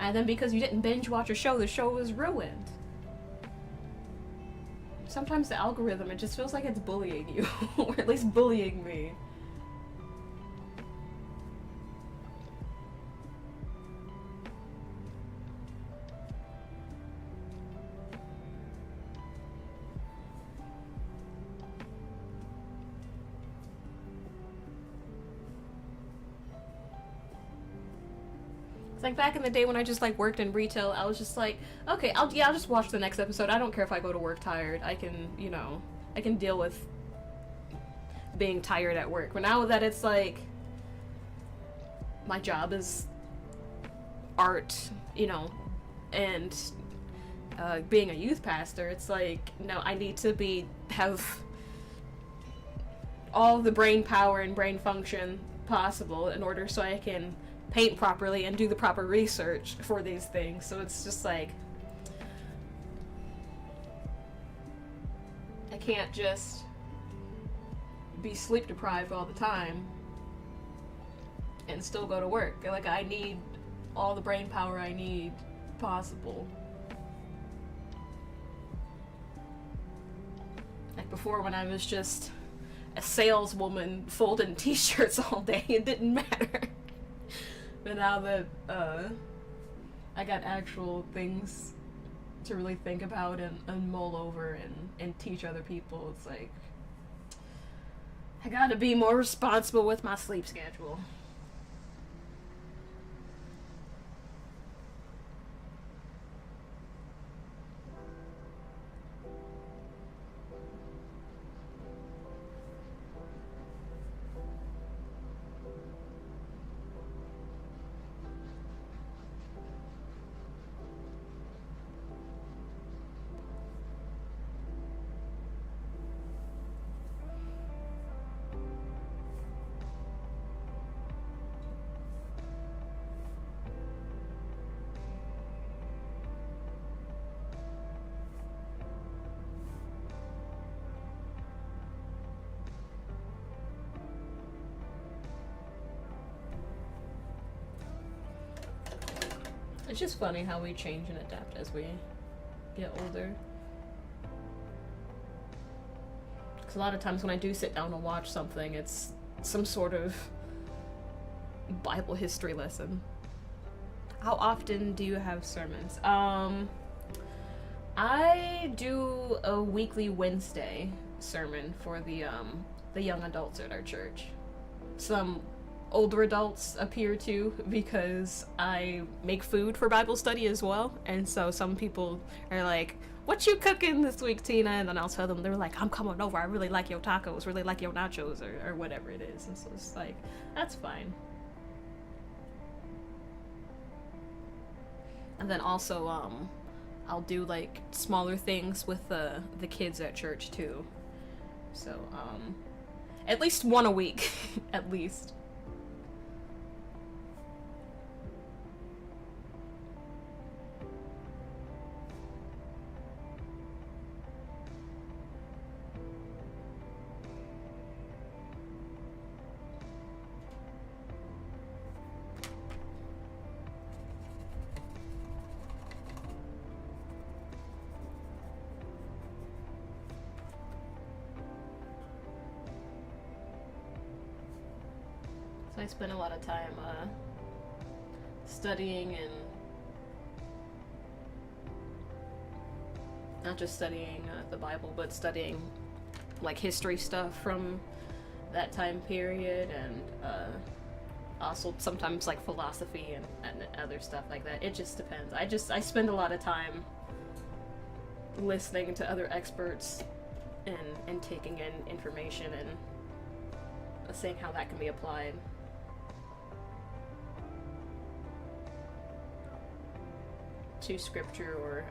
S2: and then because you didn't binge watch a show, the show was ruined. Sometimes the algorithm, it just feels like it's bullying you, or at least bullying me. Like back in the day when I just like worked in retail, I was just like, okay, I'll just watch the next episode. I don't care if I go to work tired. I can, you know, I can deal with being tired at work. But now that it's like my job is art, you know, and being a youth pastor, it's like, no, I need to have all the brain power and brain function possible in order so I can paint properly and do the proper research for these things. So it's just like, I can't just be sleep deprived all the time and still go to work. Like, I need all the brain power I need possible. Like before, when I was just a saleswoman folding t-shirts all day, it didn't matter. But now that I got actual things to really think about and mull over and teach other people, it's like, I gotta be more responsible with my sleep schedule. It's just funny how we change and adapt as we get older. Because a lot of times when I do sit down and watch something, it's some sort of Bible history lesson. How often do you have sermons? I do a weekly Wednesday sermon for the young adults at our church. Some older adults appear too, because I make food for Bible study as well, and so some people are like, "What you cooking this week, Tina?" And then I'll tell them, they're like, "I'm coming over, I really like your tacos, really like your nachos," or whatever it is. And so it's like, that's fine. And then also I'll do like smaller things with the kids at church too, so at least one a week. At least. So I spend a lot of time studying, and not just studying the Bible, but studying like history stuff from that time period, and also sometimes like philosophy and other stuff like that. It just depends. I spend a lot of time listening to other experts and taking in information and seeing how that can be applied. To scripture or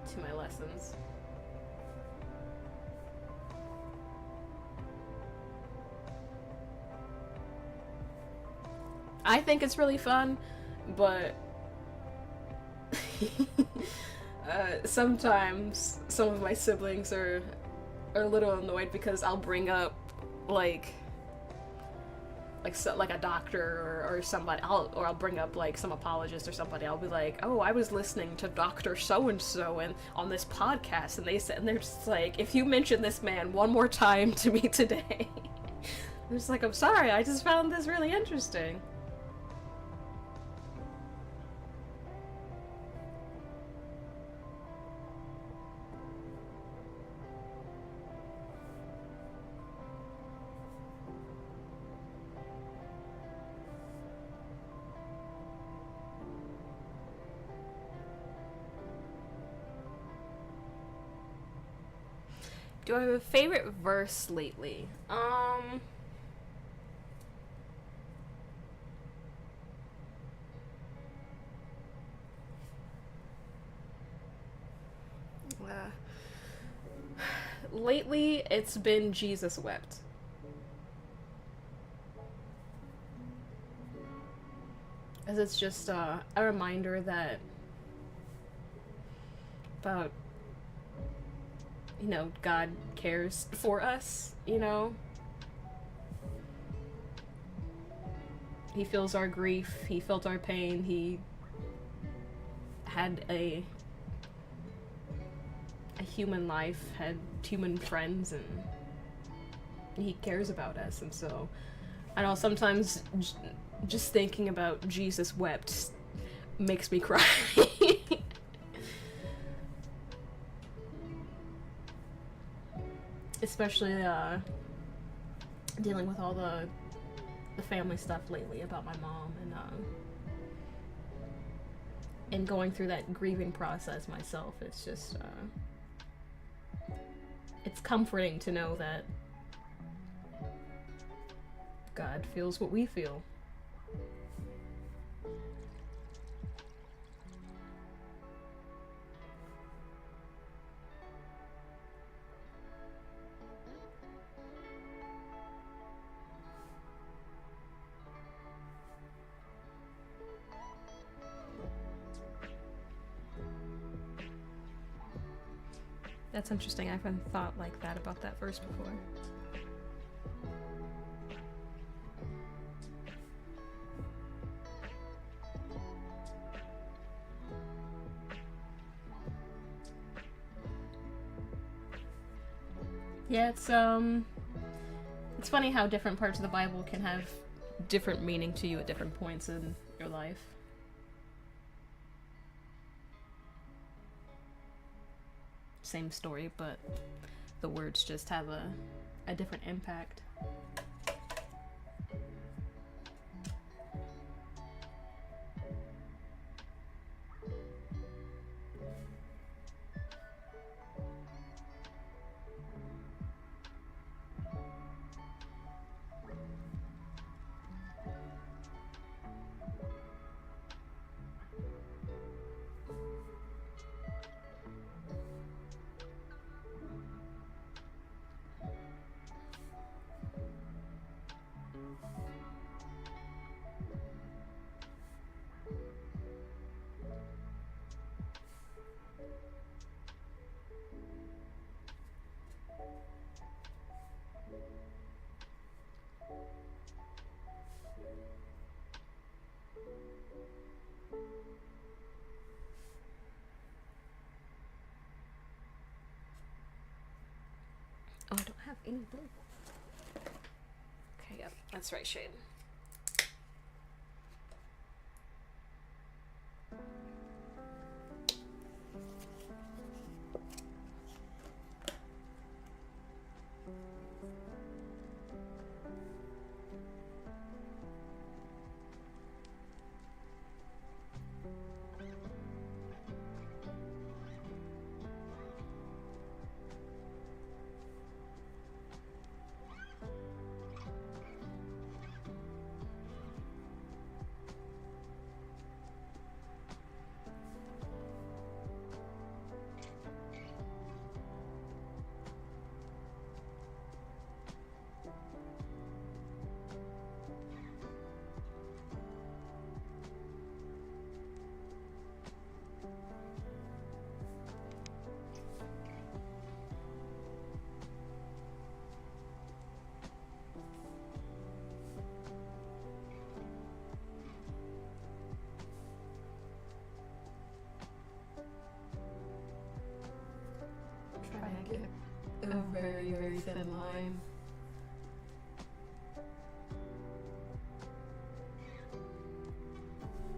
S2: to my lessons. I think it's really fun, but sometimes some of my siblings are a little annoyed because I'll bring up like a doctor or somebody, I'll bring up like some apologist or somebody. I'll be like, "Oh, I was listening to Dr. So-and-so and on this podcast, and they said," and they're just like, "If you mention this man one more time to me today." I'm just like, "I'm sorry, I just found this really interesting." Do I have a favorite verse lately? Lately, it's been Jesus wept. as it's just a reminder that about, you know, God cares for us, you know? He feels our grief, he felt our pain, he had a human life, had human friends, and he cares about us. And so I know sometimes just thinking about Jesus wept makes me cry. Especially dealing with all the family stuff lately about my mom, and going through that grieving process myself. It's just it's comforting to know that God feels what we feel. That's interesting. I haven't thought like that about that verse before. Yeah, it's funny how different parts of the Bible can have different meaning to you at different points in your life. Same story, but the words just have a different impact. Oh, I don't have any blue. Okay, yep, that's right shade. A very, very thin line.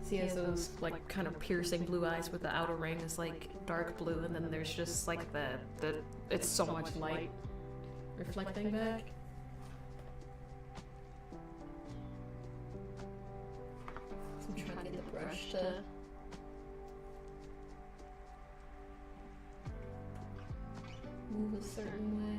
S2: So he has those like kind of piercing blue eyes with the outer ring is like dark blue, and then there's just like the it's so much light reflecting back. So I'm trying to get the brush to move a certain way.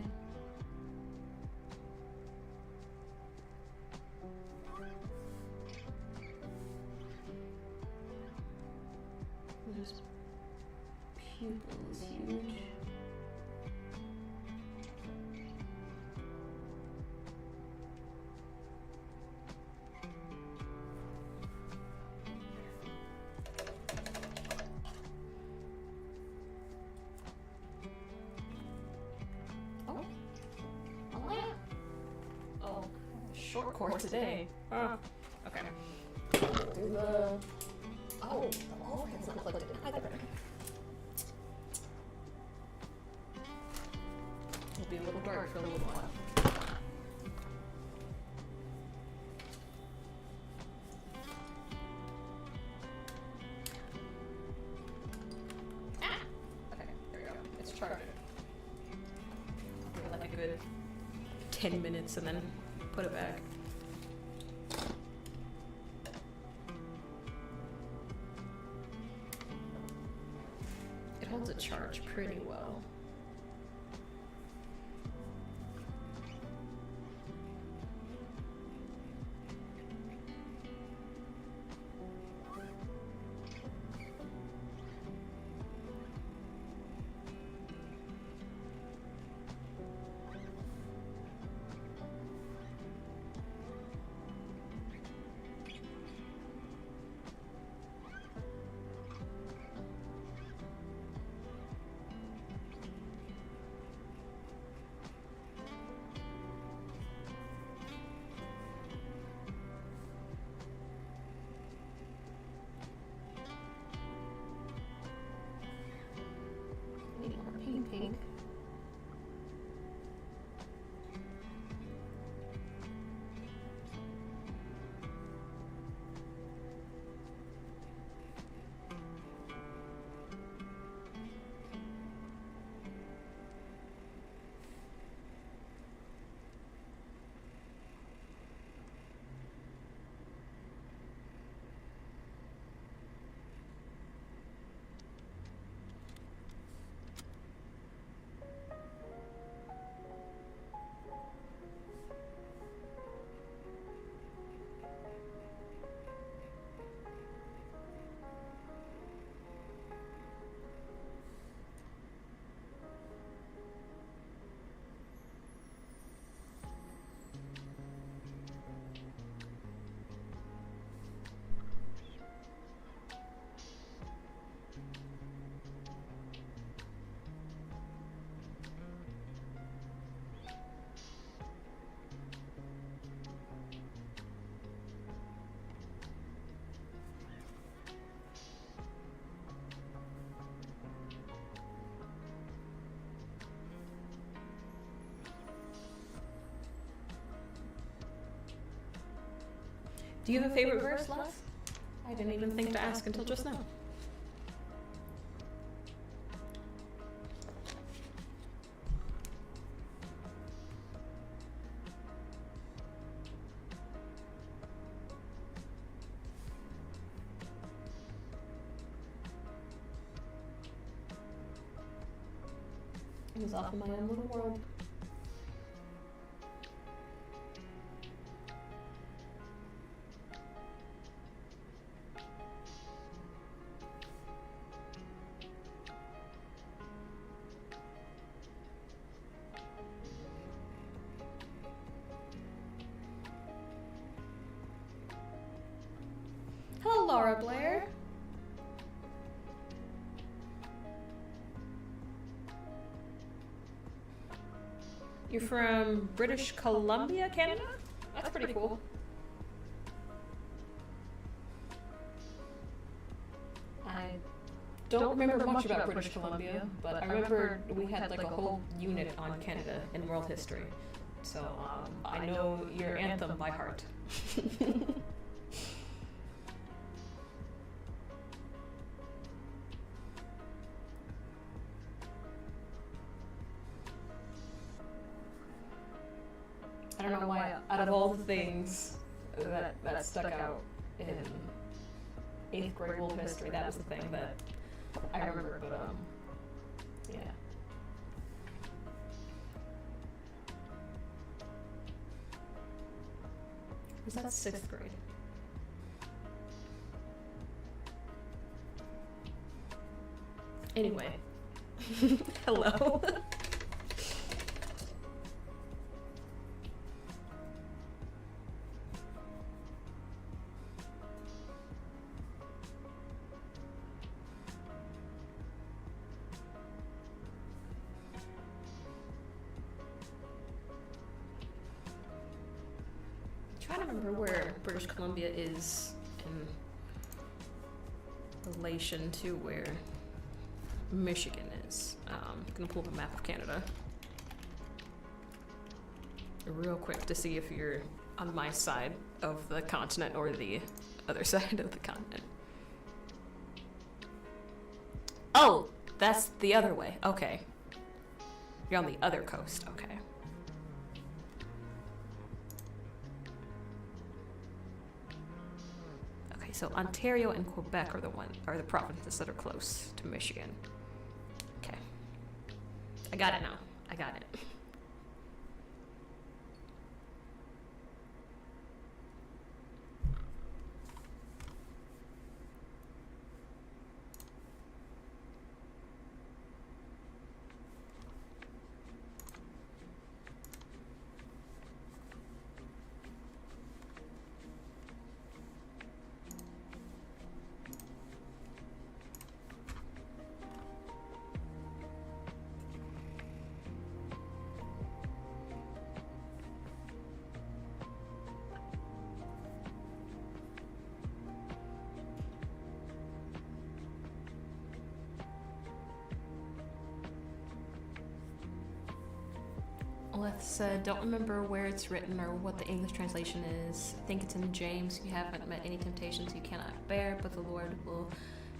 S2: There's pupils huge. short course today. Oh. Okay. Do the... Oh, the wall has not plugged in either. It'll be a little dark for a little while. Ah! Okay, there we go. It's charged. Give it like a good 10 minutes and then put it back. It holds a charge pretty well. Need more pink. Do you have a favorite verse, Les? I didn't even think to ask until just now. I was off in my own little world. Hello, Laura Blair. You're from British Columbia, Canada? That's pretty cool. I don't remember much about British Columbia, but I remember we had like a whole unit on Canada in world history. So I know your anthem by heart. I don't know why, out of all the things that stuck out in 8th grade world history, that was the thing that I remember, but yeah. Was that 6th grade? Anyway. Hello. don't remember where British Columbia is in relation to where Michigan is. I'm gonna pull up a map of Canada real quick to see if you're on my side of the continent or the other side of the continent. Oh, that's the other way. Okay. You're on the other coast. Okay. Okay, so Ontario and Quebec are the provinces that are close to Michigan. Okay. I got it now. I got it. Let's don't remember where it's written or what the English translation is. I think it's in James. You haven't met any temptations you cannot bear, but the Lord will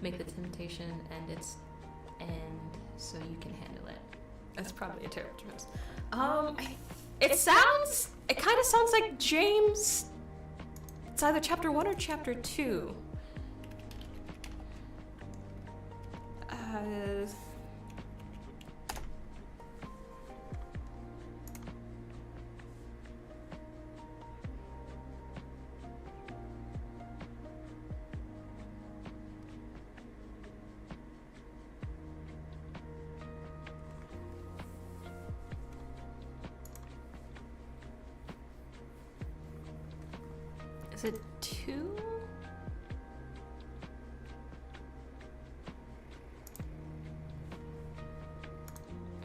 S2: make the temptation and its end so you can handle it. That's probably a terrible term. It kind of sounds like James. It's either chapter 1 or chapter 2. Is it 2?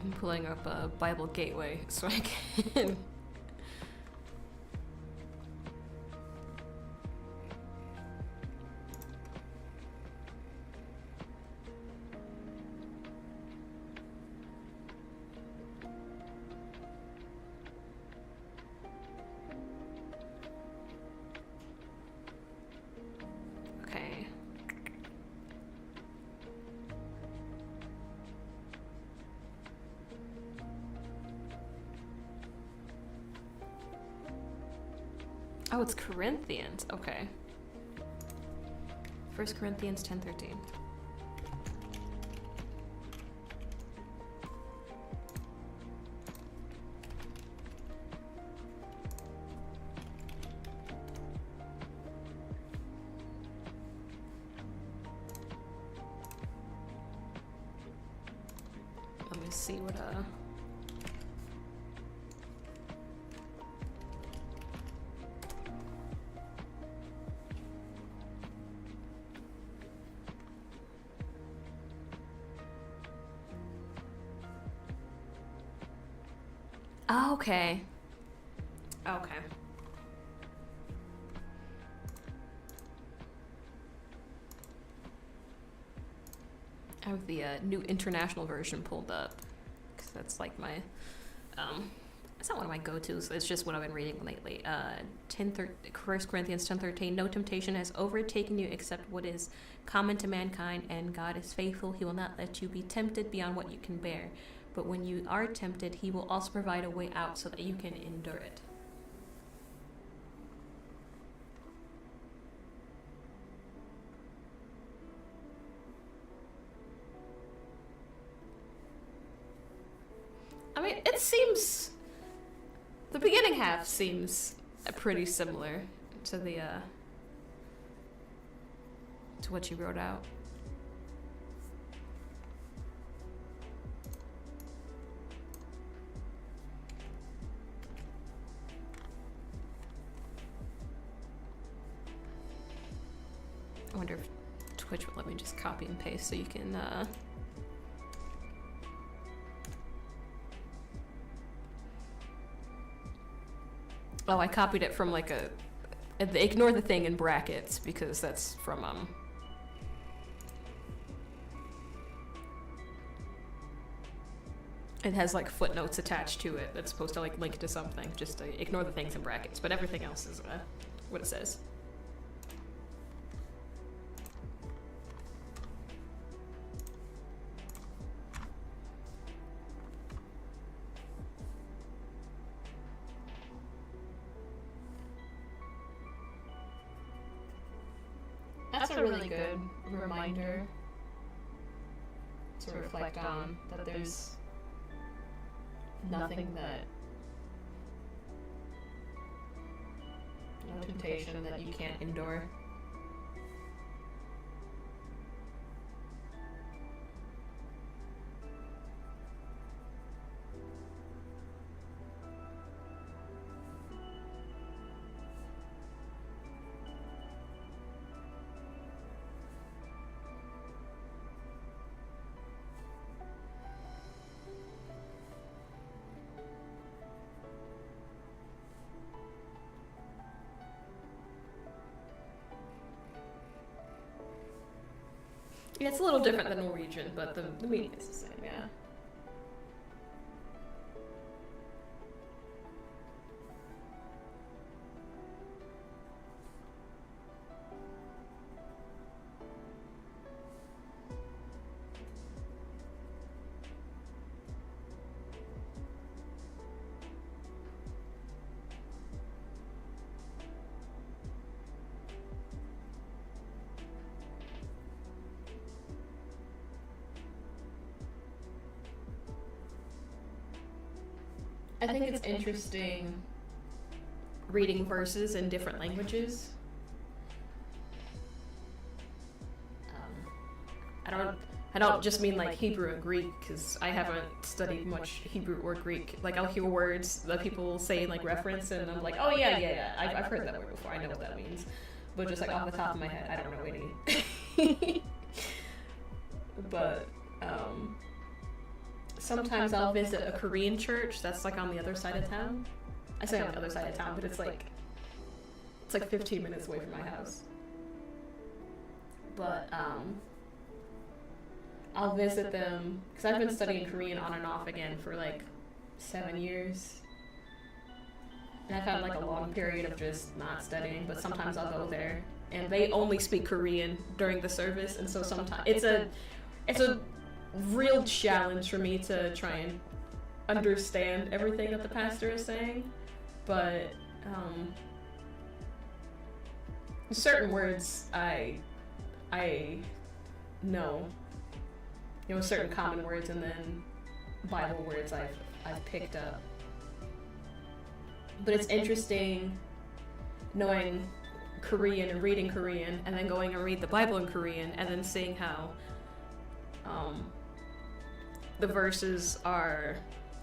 S2: I'm pulling up a Bible Gateway so I can. Oh, it's Corinthians. Okay. 1 Corinthians 10:13. Let me see what Okay. Okay. I have the new international version pulled up because that's like my it's not one of my go-tos. It's just what I've been reading lately. 1 Corinthians 10:13. No temptation has overtaken you except what is common to mankind, and God is faithful. He will not let you be tempted beyond what you can bear. But when you are tempted, he will also provide a way out so that you can endure it. I mean, it seems... The beginning half seems pretty similar to the, to what you wrote out. I wonder if Twitch will let me just copy and paste so you can, Oh, I copied it from like a Ignore the thing in brackets because that's from it has like footnotes attached to it that's supposed to like link to something. Just ignore the things in brackets, but everything else is what it says. That's a really good reminder to reflect on, that there's nothing that, no temptation that you can't endure. Yeah, it's a little different than Norwegian, but the meaning is the same, yeah. I think it's interesting reading verses in different languages. I don't just mean like Hebrew and Greek, because I haven't studied much Hebrew or Greek. Like I'll hear words that people say in like reference, and I'm like, oh yeah, I've heard that word before. I know what that means. But just like off the top of my head, I don't know any. But sometimes I'll visit a Korean church that's like on the other side of town. I say on the other side of town, but it's like 15 minutes away from my house. But I'll visit them because I've been studying Korean on and off again for like 7 years. And I've had like a long period of just not studying, but sometimes I'll go there and they only speak Korean during the service, and so sometimes it's a real challenge for me to try and understand everything that the pastor is saying, but certain words I know, certain common words, and then Bible words I've picked up. But it's interesting knowing Korean and reading Korean, and then going and read the Bible in Korean, and then seeing how the verses are,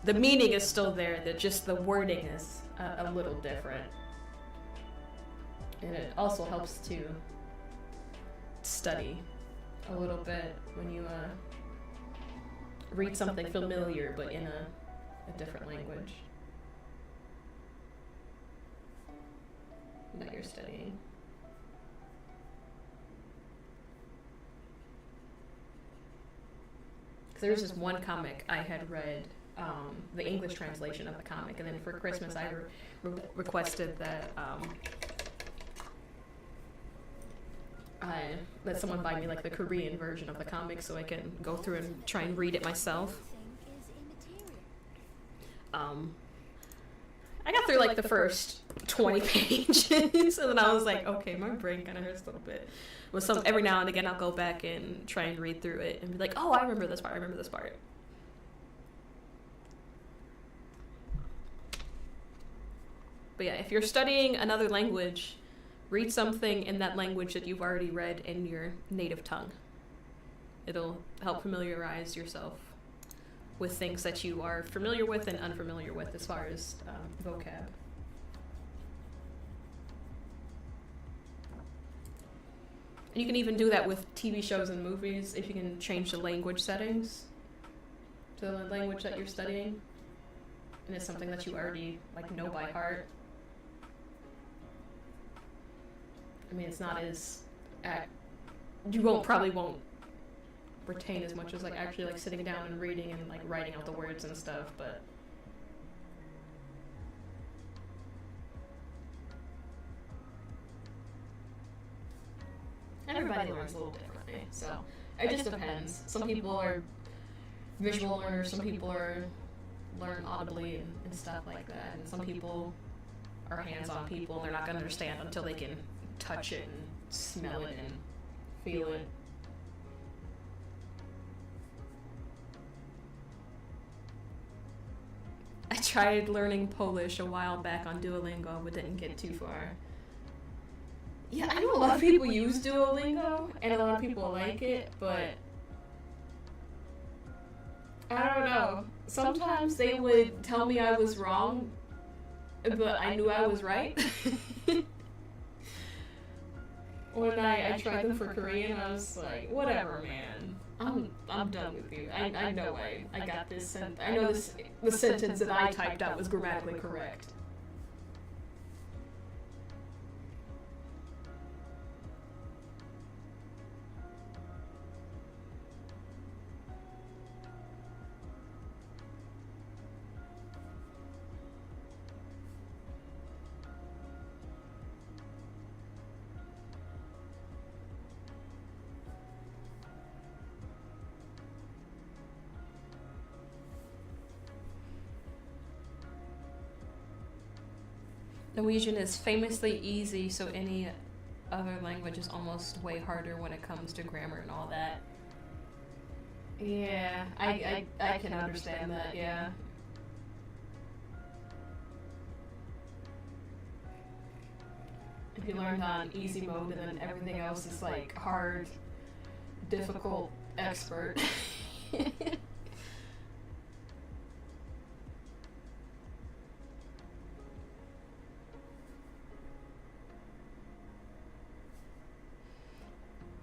S2: the meaning is still there, that just the wording is a little different. And it also helps to study a little bit when you read something familiar but in a different language that you're studying. There was this one comic I had read, the English translation of the comic, and then for Christmas I requested that that someone buy me like the Korean version of the comic so I can go through and try and read it myself. I got through like the first 20 pages, and then I was like, okay, my brain kind of hurts a little bit. With every now and again, I'll go back and try and read through it and be like, oh, I remember this part. But yeah, if you're studying another language, read something in that language that you've already read in your native tongue. It'll help familiarize yourself with things that you are familiar with and unfamiliar with as far as vocab. And you can even do that with TV shows and movies if you can change the language settings to the language that you're studying, and it's something that you already like know by heart. I mean, it's not as you probably won't retain as much as like actually like sitting down and reading and like writing out the words and stuff, but everybody learns a little differently, so it just depends. Some people are visual learners, some people learn audibly and stuff like that, and some people are hands-on people and they're not going to understand until they can touch it and smell it and feel it. I tried learning Polish a while back on Duolingo, but didn't get too far. Yeah, I know a lot of people use Duolingo, and a lot of people like it, but I don't know. Sometimes they would tell me I was wrong, but I knew I was right. When I tried them for Korean, I was like, whatever, man. I'm done with you. I know I got this. I know the sentence that I typed out was grammatically correct. Norwegian is famously easy, so any other language is almost way harder when it comes to grammar and all that. Yeah, I can understand that, yeah. If you learned on easy mode and then everything else is like hard, difficult, expert.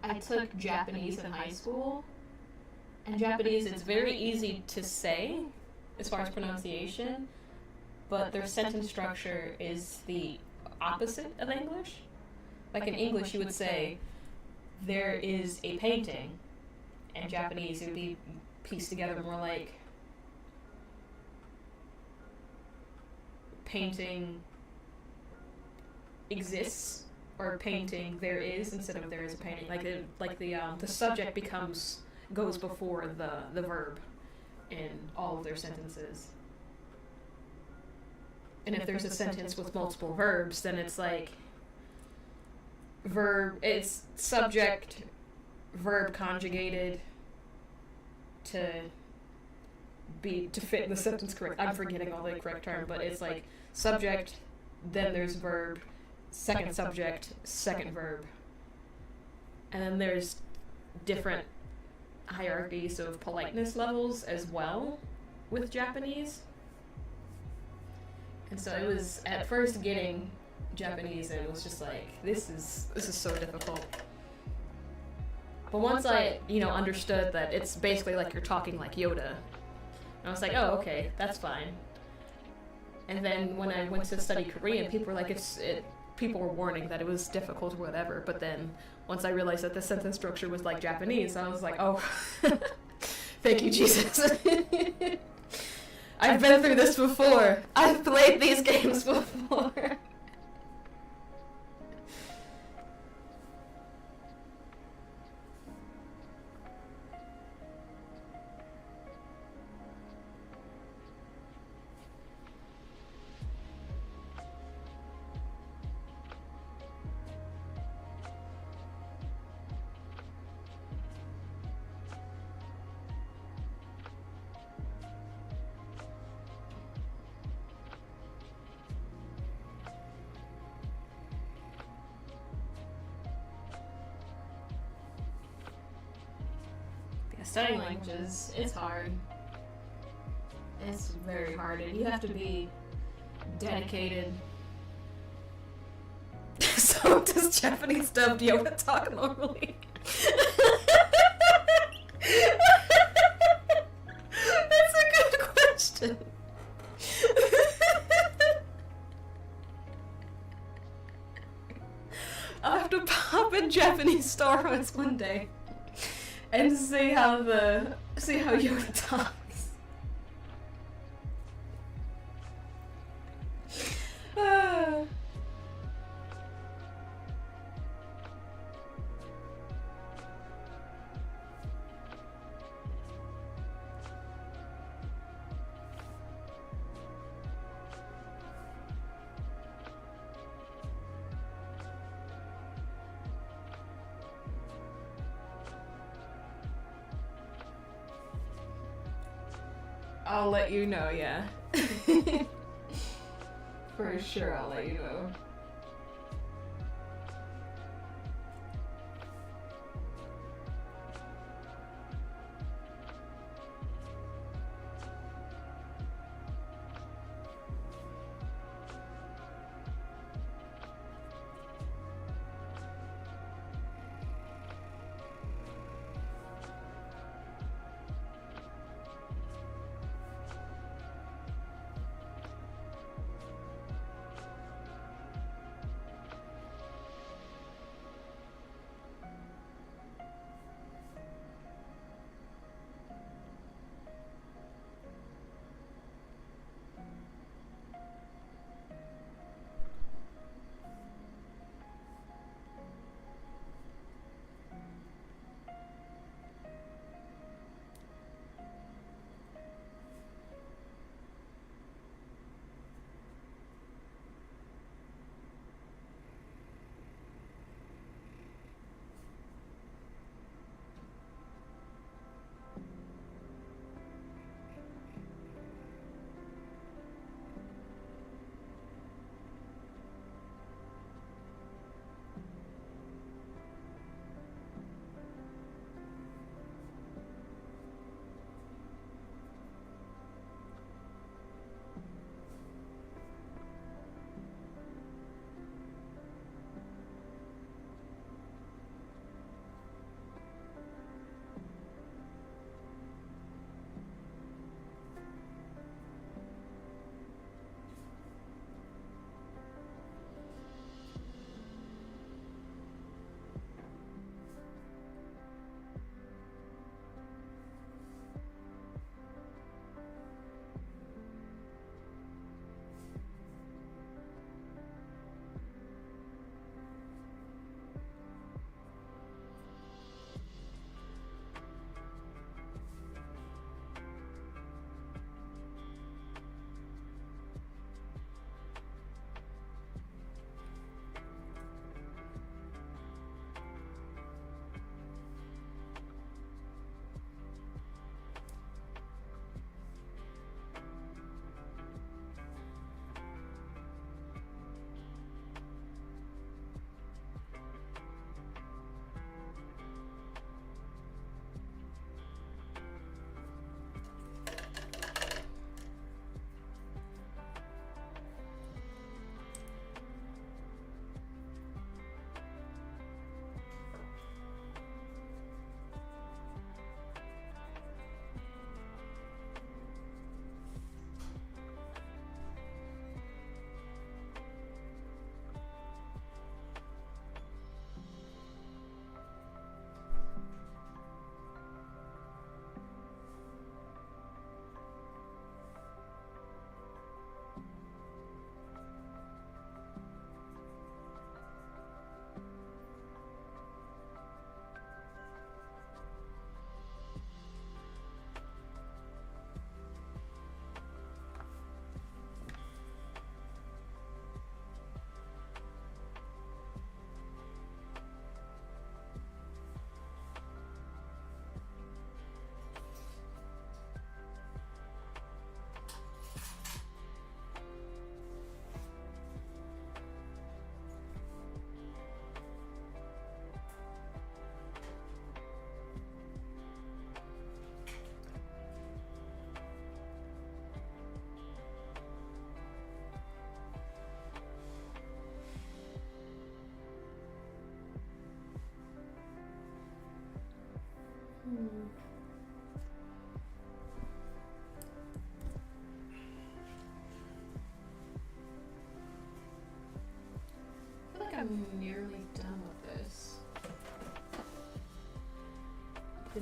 S2: I took Japanese in high school, and Japanese, it's very easy to say as far as pronunciation, but their sentence structure is the opposite of English. Like in English, you would say, there is a painting, and Japanese, it would be pieced together more like, painting exists, or painting there is instead of there is a painting. The subject goes before the verb in all of their sentences. And if there's a sentence with multiple verbs, then it's like it's subject, verb conjugated to fit the sentence correct. I'm forgetting all the correct term, but it's like subject, then there's verb, second subject, second verb. And then there's different hierarchies of politeness levels as well with Japanese. And so it was, at first getting Japanese, and it was just like, this is so difficult. But once I, understood that it's basically like you're talking like Yoda, I was like, oh, okay, that's fine. And then when I went to study Korean, people were like, people were warning that it was difficult or whatever, but then once I realized that the sentence structure was like Japanese, I was like, oh, thank you, Jesus. I've been through this before. I've played these games before. Studying languages, it's hard. It's very hard, and you have to be dedicated. So does Japanese dubbed Yoda talk normally? That's a good question. I'll have to up in Japanese storefronts one day and see how Yoda talks. I'll let you know, yeah. For sure, I'll let you know.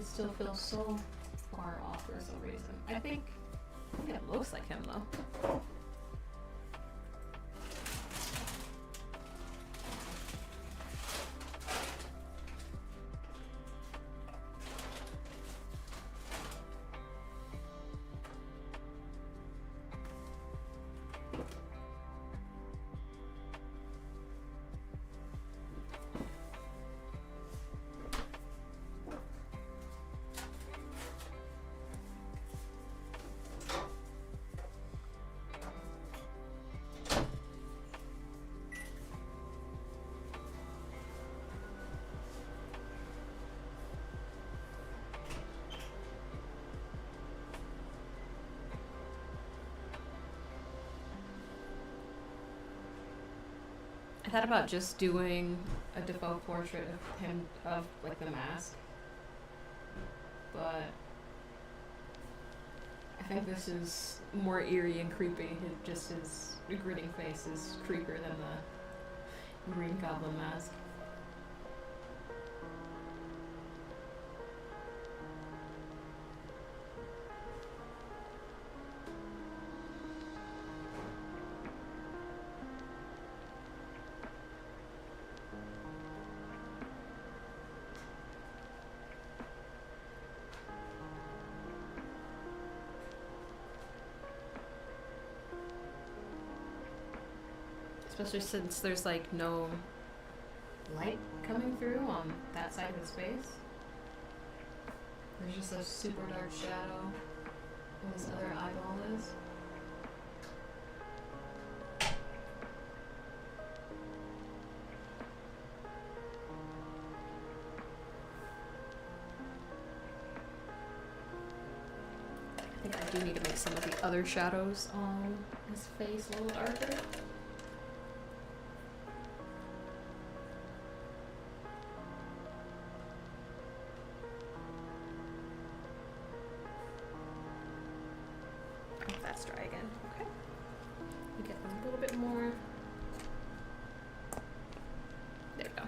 S2: still feels so far off for some reason. I think it looks like him though. I thought about just doing a Dafoe portrait of him, of like the mask, but I think this is more eerie and creepy. It just his grinning face is creepier than the green goblin mask. Especially since there's like no light coming through on that side of his face. There's just a super dark shadow where his other eyeball is. I think I do need to make some of the other shadows on his face a little darker. That's dry again. Okay. We get a little bit more. There we go.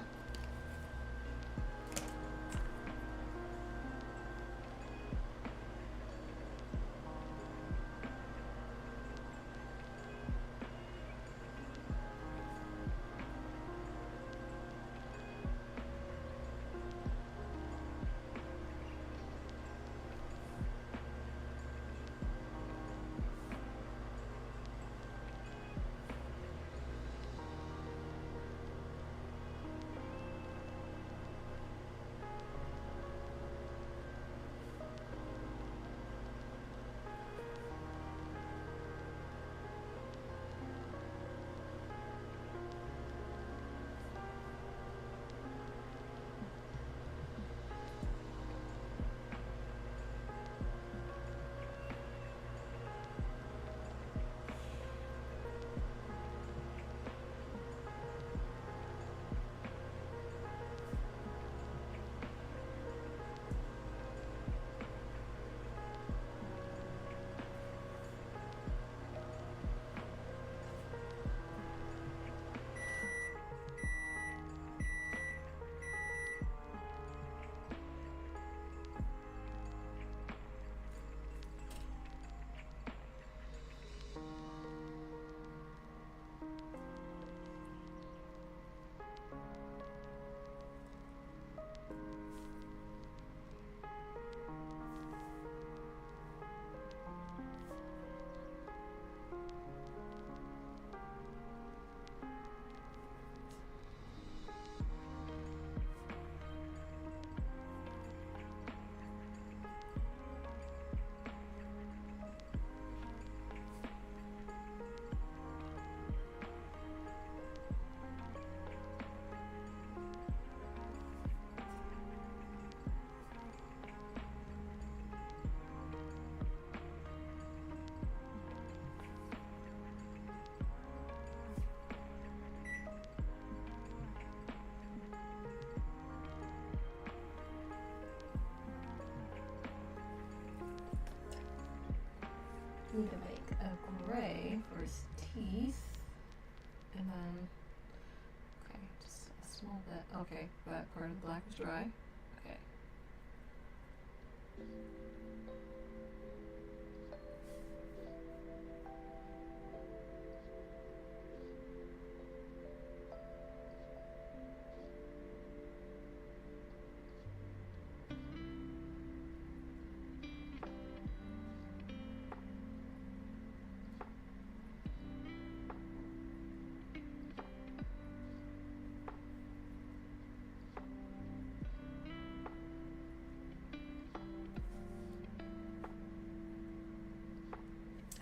S2: Need to make a gray for his teeth, and then, okay, just a small bit. Okay, that part of the black is dry. Okay.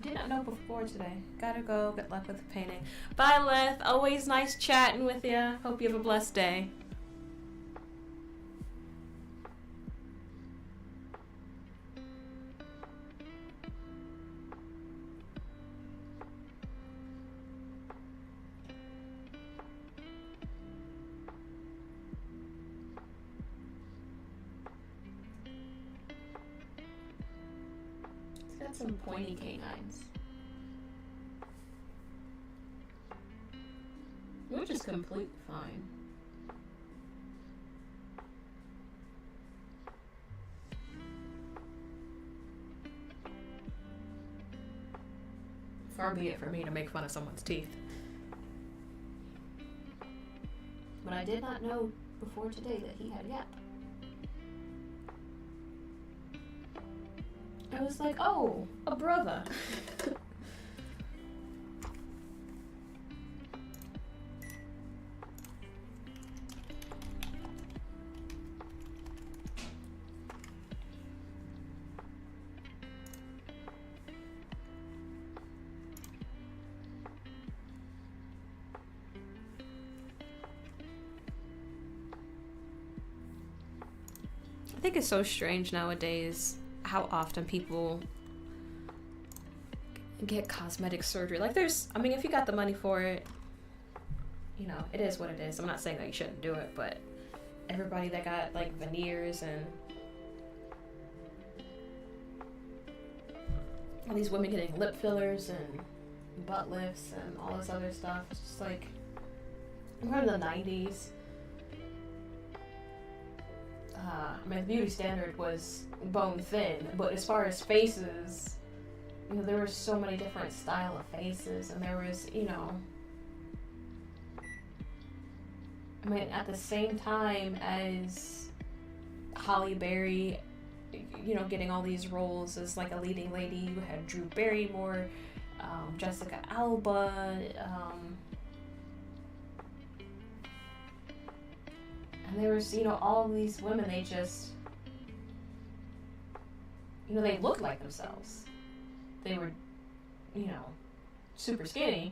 S2: Did not know before today. Gotta go. Good luck with the painting. Bye, Leth. Always nice chatting with you. Hope you have a blessed day. Got some pointy canines. Which is completely fine. Far be it for me to make fun of someone's teeth. But I did not know before today that he had yap. I was like, oh, a brother. I think it's so strange nowadays how often people get cosmetic surgery. Like there's, I mean, if you got the money for it, you know, it is what it is. I'm not saying that you shouldn't do it, but everybody that got like veneers and all these women getting lip fillers and butt lifts and all this other stuff, it's just like, I'm from the 90s. I mean, the beauty standard was bone thin, but as far as faces, you know, there were so many different style of faces, and there was, you know, I mean, at the same time as Halle Berry, you know, getting all these roles as like a leading lady, you had Drew Barrymore, Jessica Alba, and there was, you know, all these women, they just, you know, they looked like themselves. They were, you know, super skinny.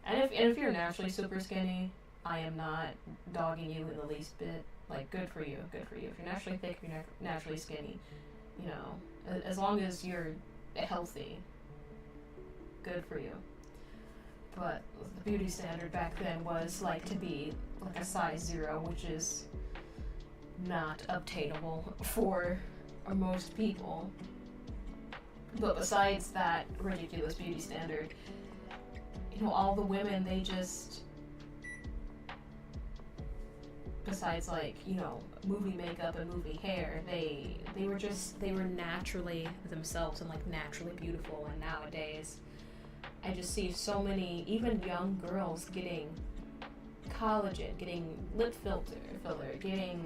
S2: And if you're naturally super skinny, I am not dogging you in the least bit. Like, good for you, good for you. If you're naturally thick, if you're naturally skinny, you know, as long as you're healthy, good for you. But the beauty standard back then was like to be like a size 0, which is not obtainable for most people. But besides that ridiculous beauty standard, you know, all the women, they just, besides like, you know, movie makeup and movie hair, they were naturally themselves and like naturally beautiful. And nowadays I just see so many, even young girls getting collagen, getting lip filler, getting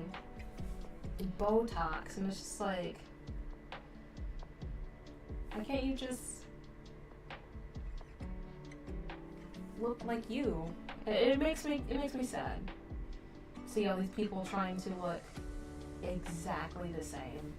S2: Botox, and it's just like, why can't you just look like you? It makes me sad. See all these people trying to look exactly the same.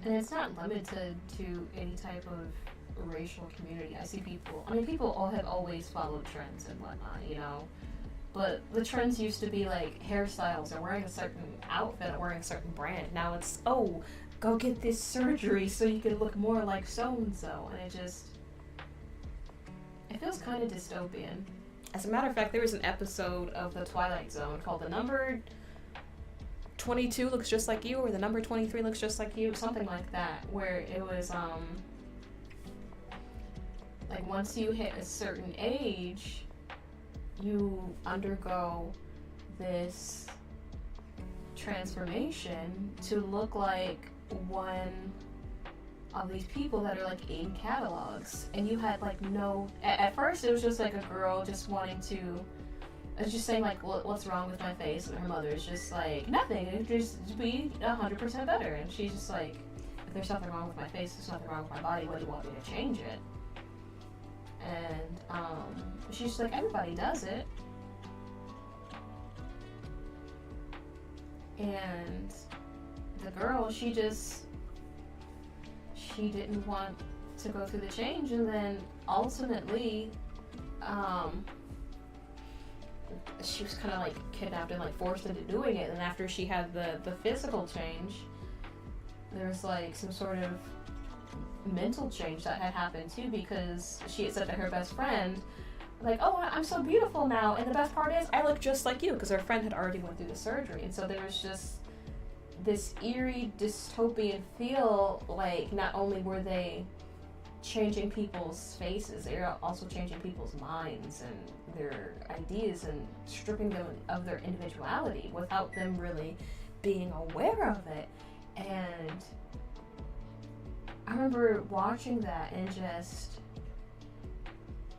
S2: And it's not limited to any type of racial community. I see people, I mean, people all have always followed trends and whatnot, you know? But the trends used to be like hairstyles or wearing a certain outfit or wearing a certain brand. Now it's, oh, go get this surgery so you can look more like so-and-so. And it feels kind of dystopian. As a matter of fact, there was an episode of The Twilight Zone called The Number 22 Looks Just Like You, or The Number 23 Looks Just Like You, something like that, where it was, like, once you hit a certain age, you undergo this transformation to look like one of these people that are like in catalogs. And you had like no, at first it was just like a girl just wanting to, I was just saying like, what's wrong with my face? And her mother is just like, nothing, it just be 100% better. And she's just like, if there's something wrong with my face, there's nothing wrong with my body, what do you want me to change it? And she's just like, everybody does it. And the girl, she didn't want to go through the change, and then ultimately she was kind of like kidnapped and like forced into doing it. And after she had the physical change, there was like some sort of mental change that had happened too, because she had said to her best friend, like, oh, I'm so beautiful now, and the best part is I look just like you, because her friend had already went through the surgery. And so there was just this eerie dystopian feel, like not only were they changing people's faces, they were also changing people's minds and their ideas and stripping them of their individuality without them really being aware of it. And I remember watching that and just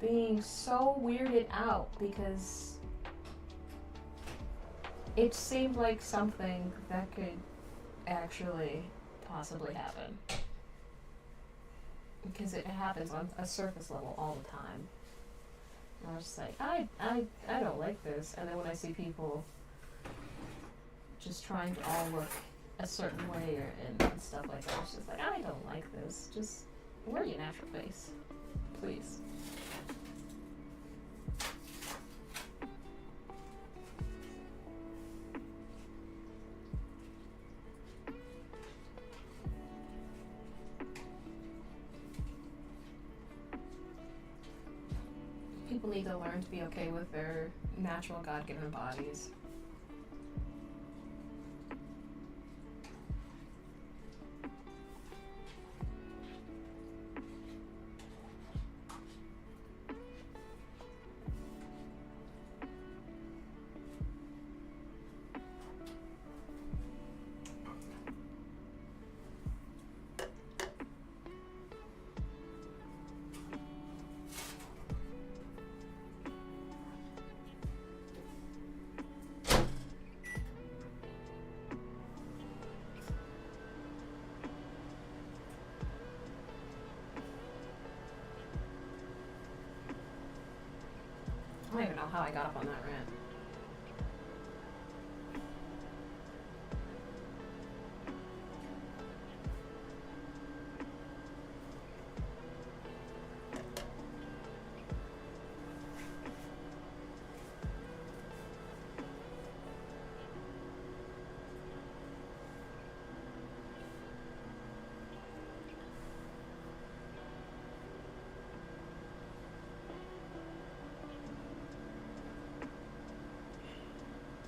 S2: being so weirded out, because it seemed like something that could actually possibly happen. Because it happens on a surface level all the time. And I was just like, I don't like this. And then when I see people just trying to all look a certain way and stuff like that, it's just like, I don't like this. Just wear your natural face, please. People need to learn to be okay with their natural God-given bodies. I don't even know how I got up on that rant.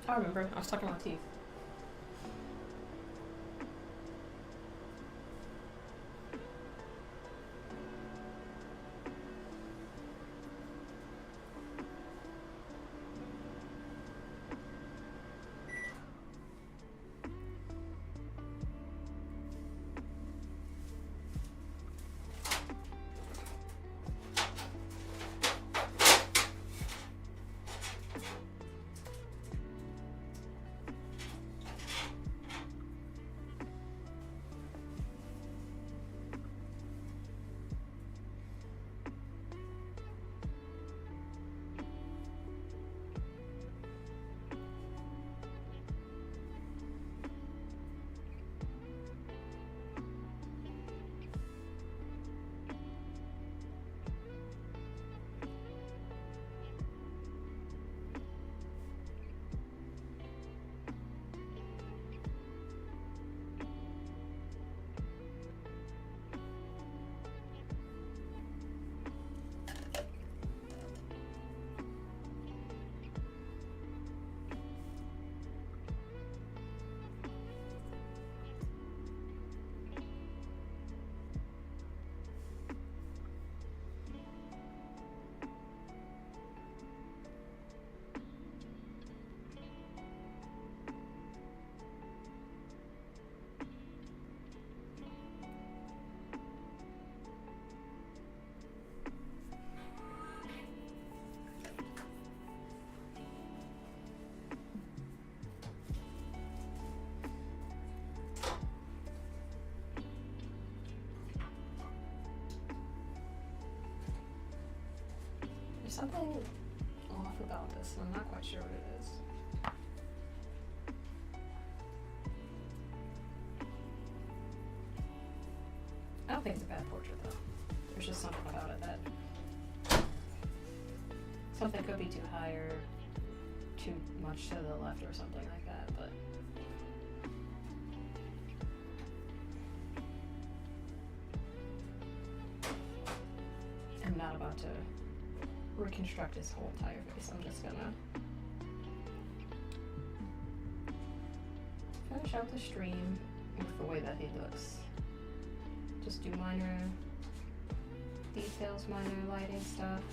S2: I remember. I was talking about teeth. There's something off about this, and I'm not quite sure what it is. I don't think it's a bad portrait though. There's just something about it that something could be too high or too much to the left or something like that, but I'm not about to reconstruct his whole entire face. I'm just gonna finish out the stream with the way that he looks. Just do minor details, minor lighting stuff.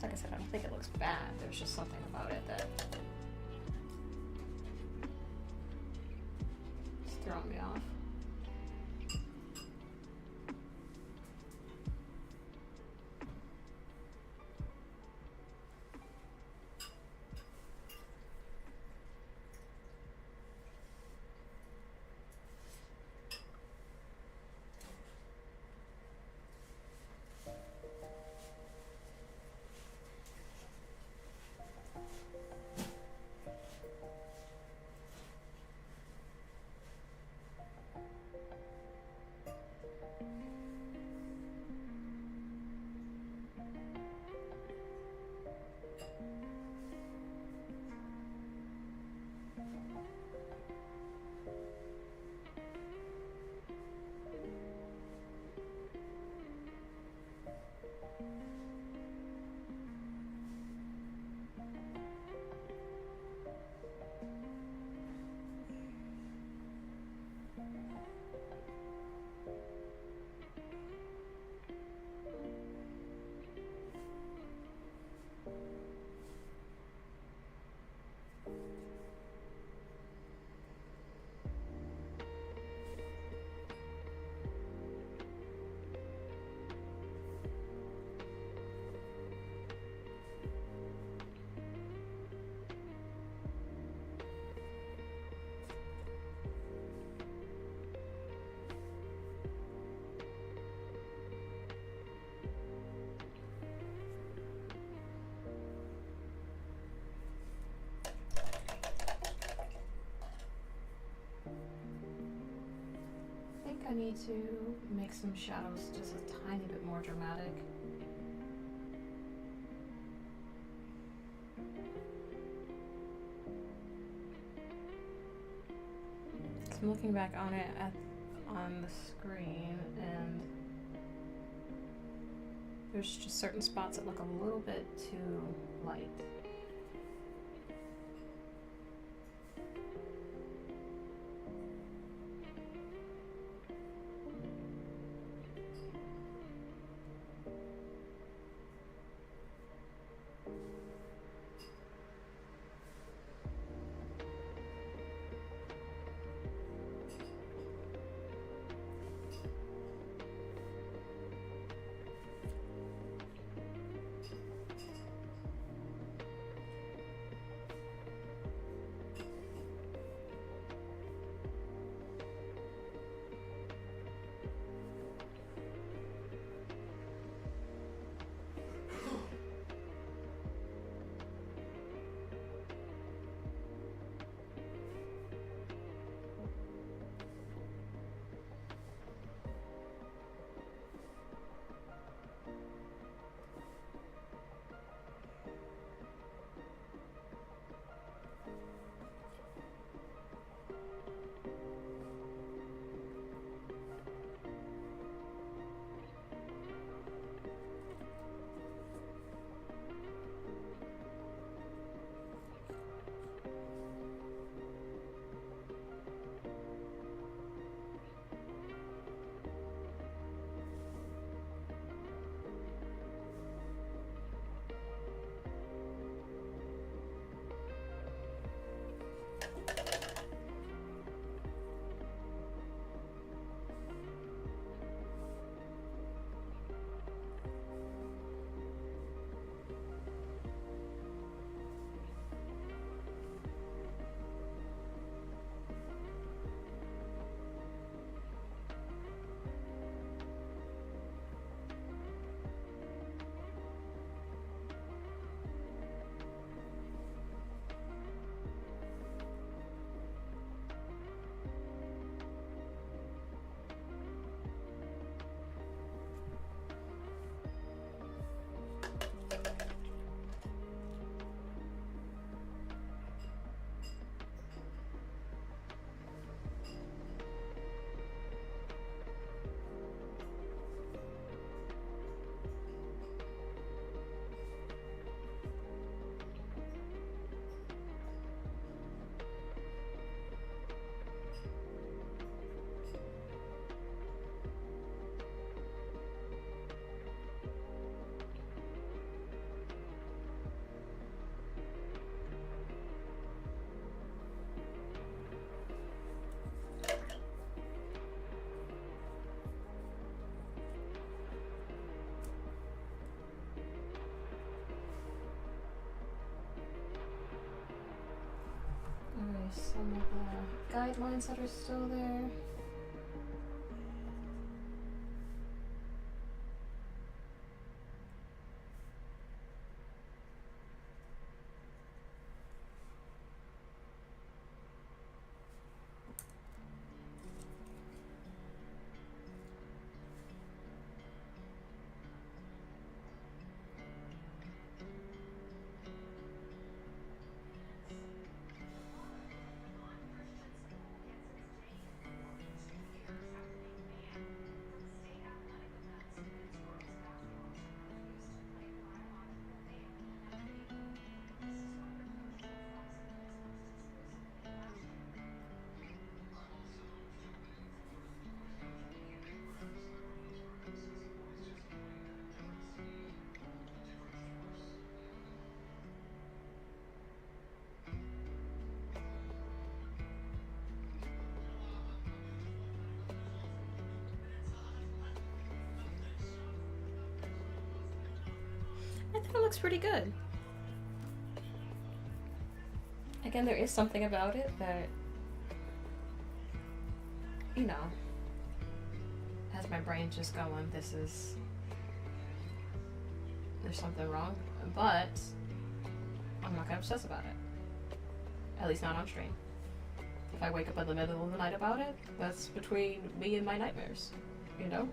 S2: Like I said, I don't think it looks bad. There's just something about it that is throwing me off. I need to make some shadows just a tiny bit more dramatic. So I'm looking back on it on the screen, and there's just certain spots that look a little bit too light. some of the guidelines that are still there. I think it looks pretty good. Again, there is something about it that, you know, has my brain just going, there's something wrong, but I'm not gonna obsess about it. At least not on stream. If I wake up in the middle of the night about it, that's between me and my nightmares, you know?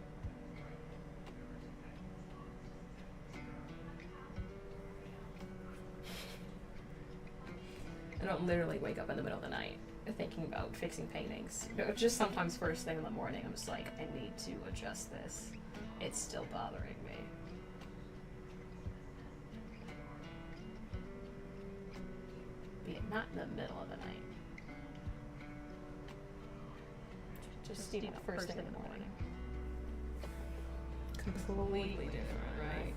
S2: I don't literally wake up in the middle of the night thinking about fixing paintings. Just sometimes first thing in the morning, I'm just like, I need to adjust this. It's still bothering me. Be it not in the middle of the night. Just, you know, first thing in the morning. Completely different, right?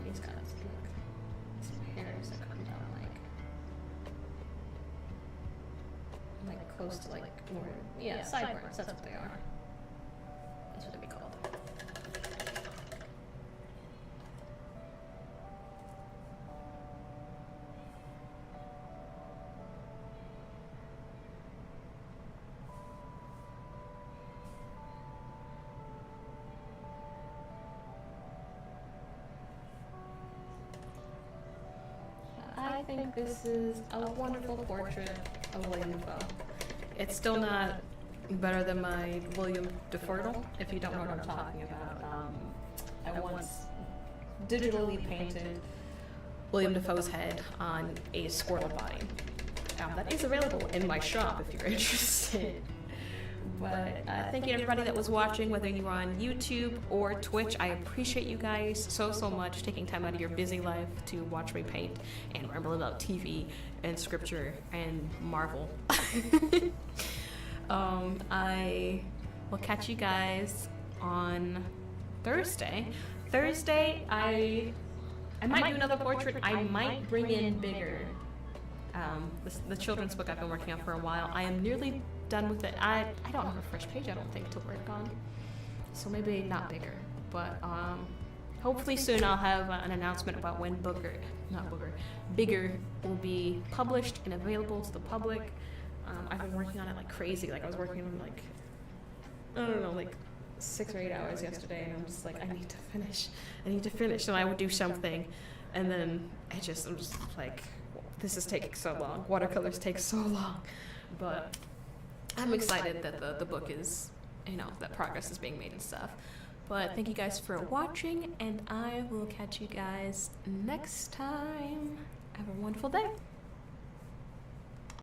S2: These guys look. Some hairs that come down like close to like more, yeah, sideburns. That's what they are. That's what they'd be called. I think this is a wonderful portrait of William Dafoe. It's still not better than my William Dafoe, if you don't know what I'm talking about. I once digitally painted William Dafoe's head on a squirrel body. That is available in my shop if you're interested. But thank you to everybody that was watching, whether you were on YouTube or Twitch. I appreciate you guys so much taking time out of your busy life to watch me paint and ramble about TV and scripture and Marvel. I will catch you guys on Thursday. I might do another portrait. I might bring in bigger. The children's book I've been working on for a while. I am nearly done with it. I don't have a fresh page, I don't think, to work on. So maybe not bigger. But hopefully soon I'll have an announcement about when Bigger will be published and available to the public. I've been working on it like crazy. Like I was working on like, I don't know, like 6 or 8 hours yesterday, and I'm just like, I need to finish, and I would do something, and then I'm just like, this is taking so long. Watercolors take so long, but I'm excited that the book is, you know, that progress is being made and stuff. But thank you guys for watching, and I will catch you guys next time. Have a wonderful day.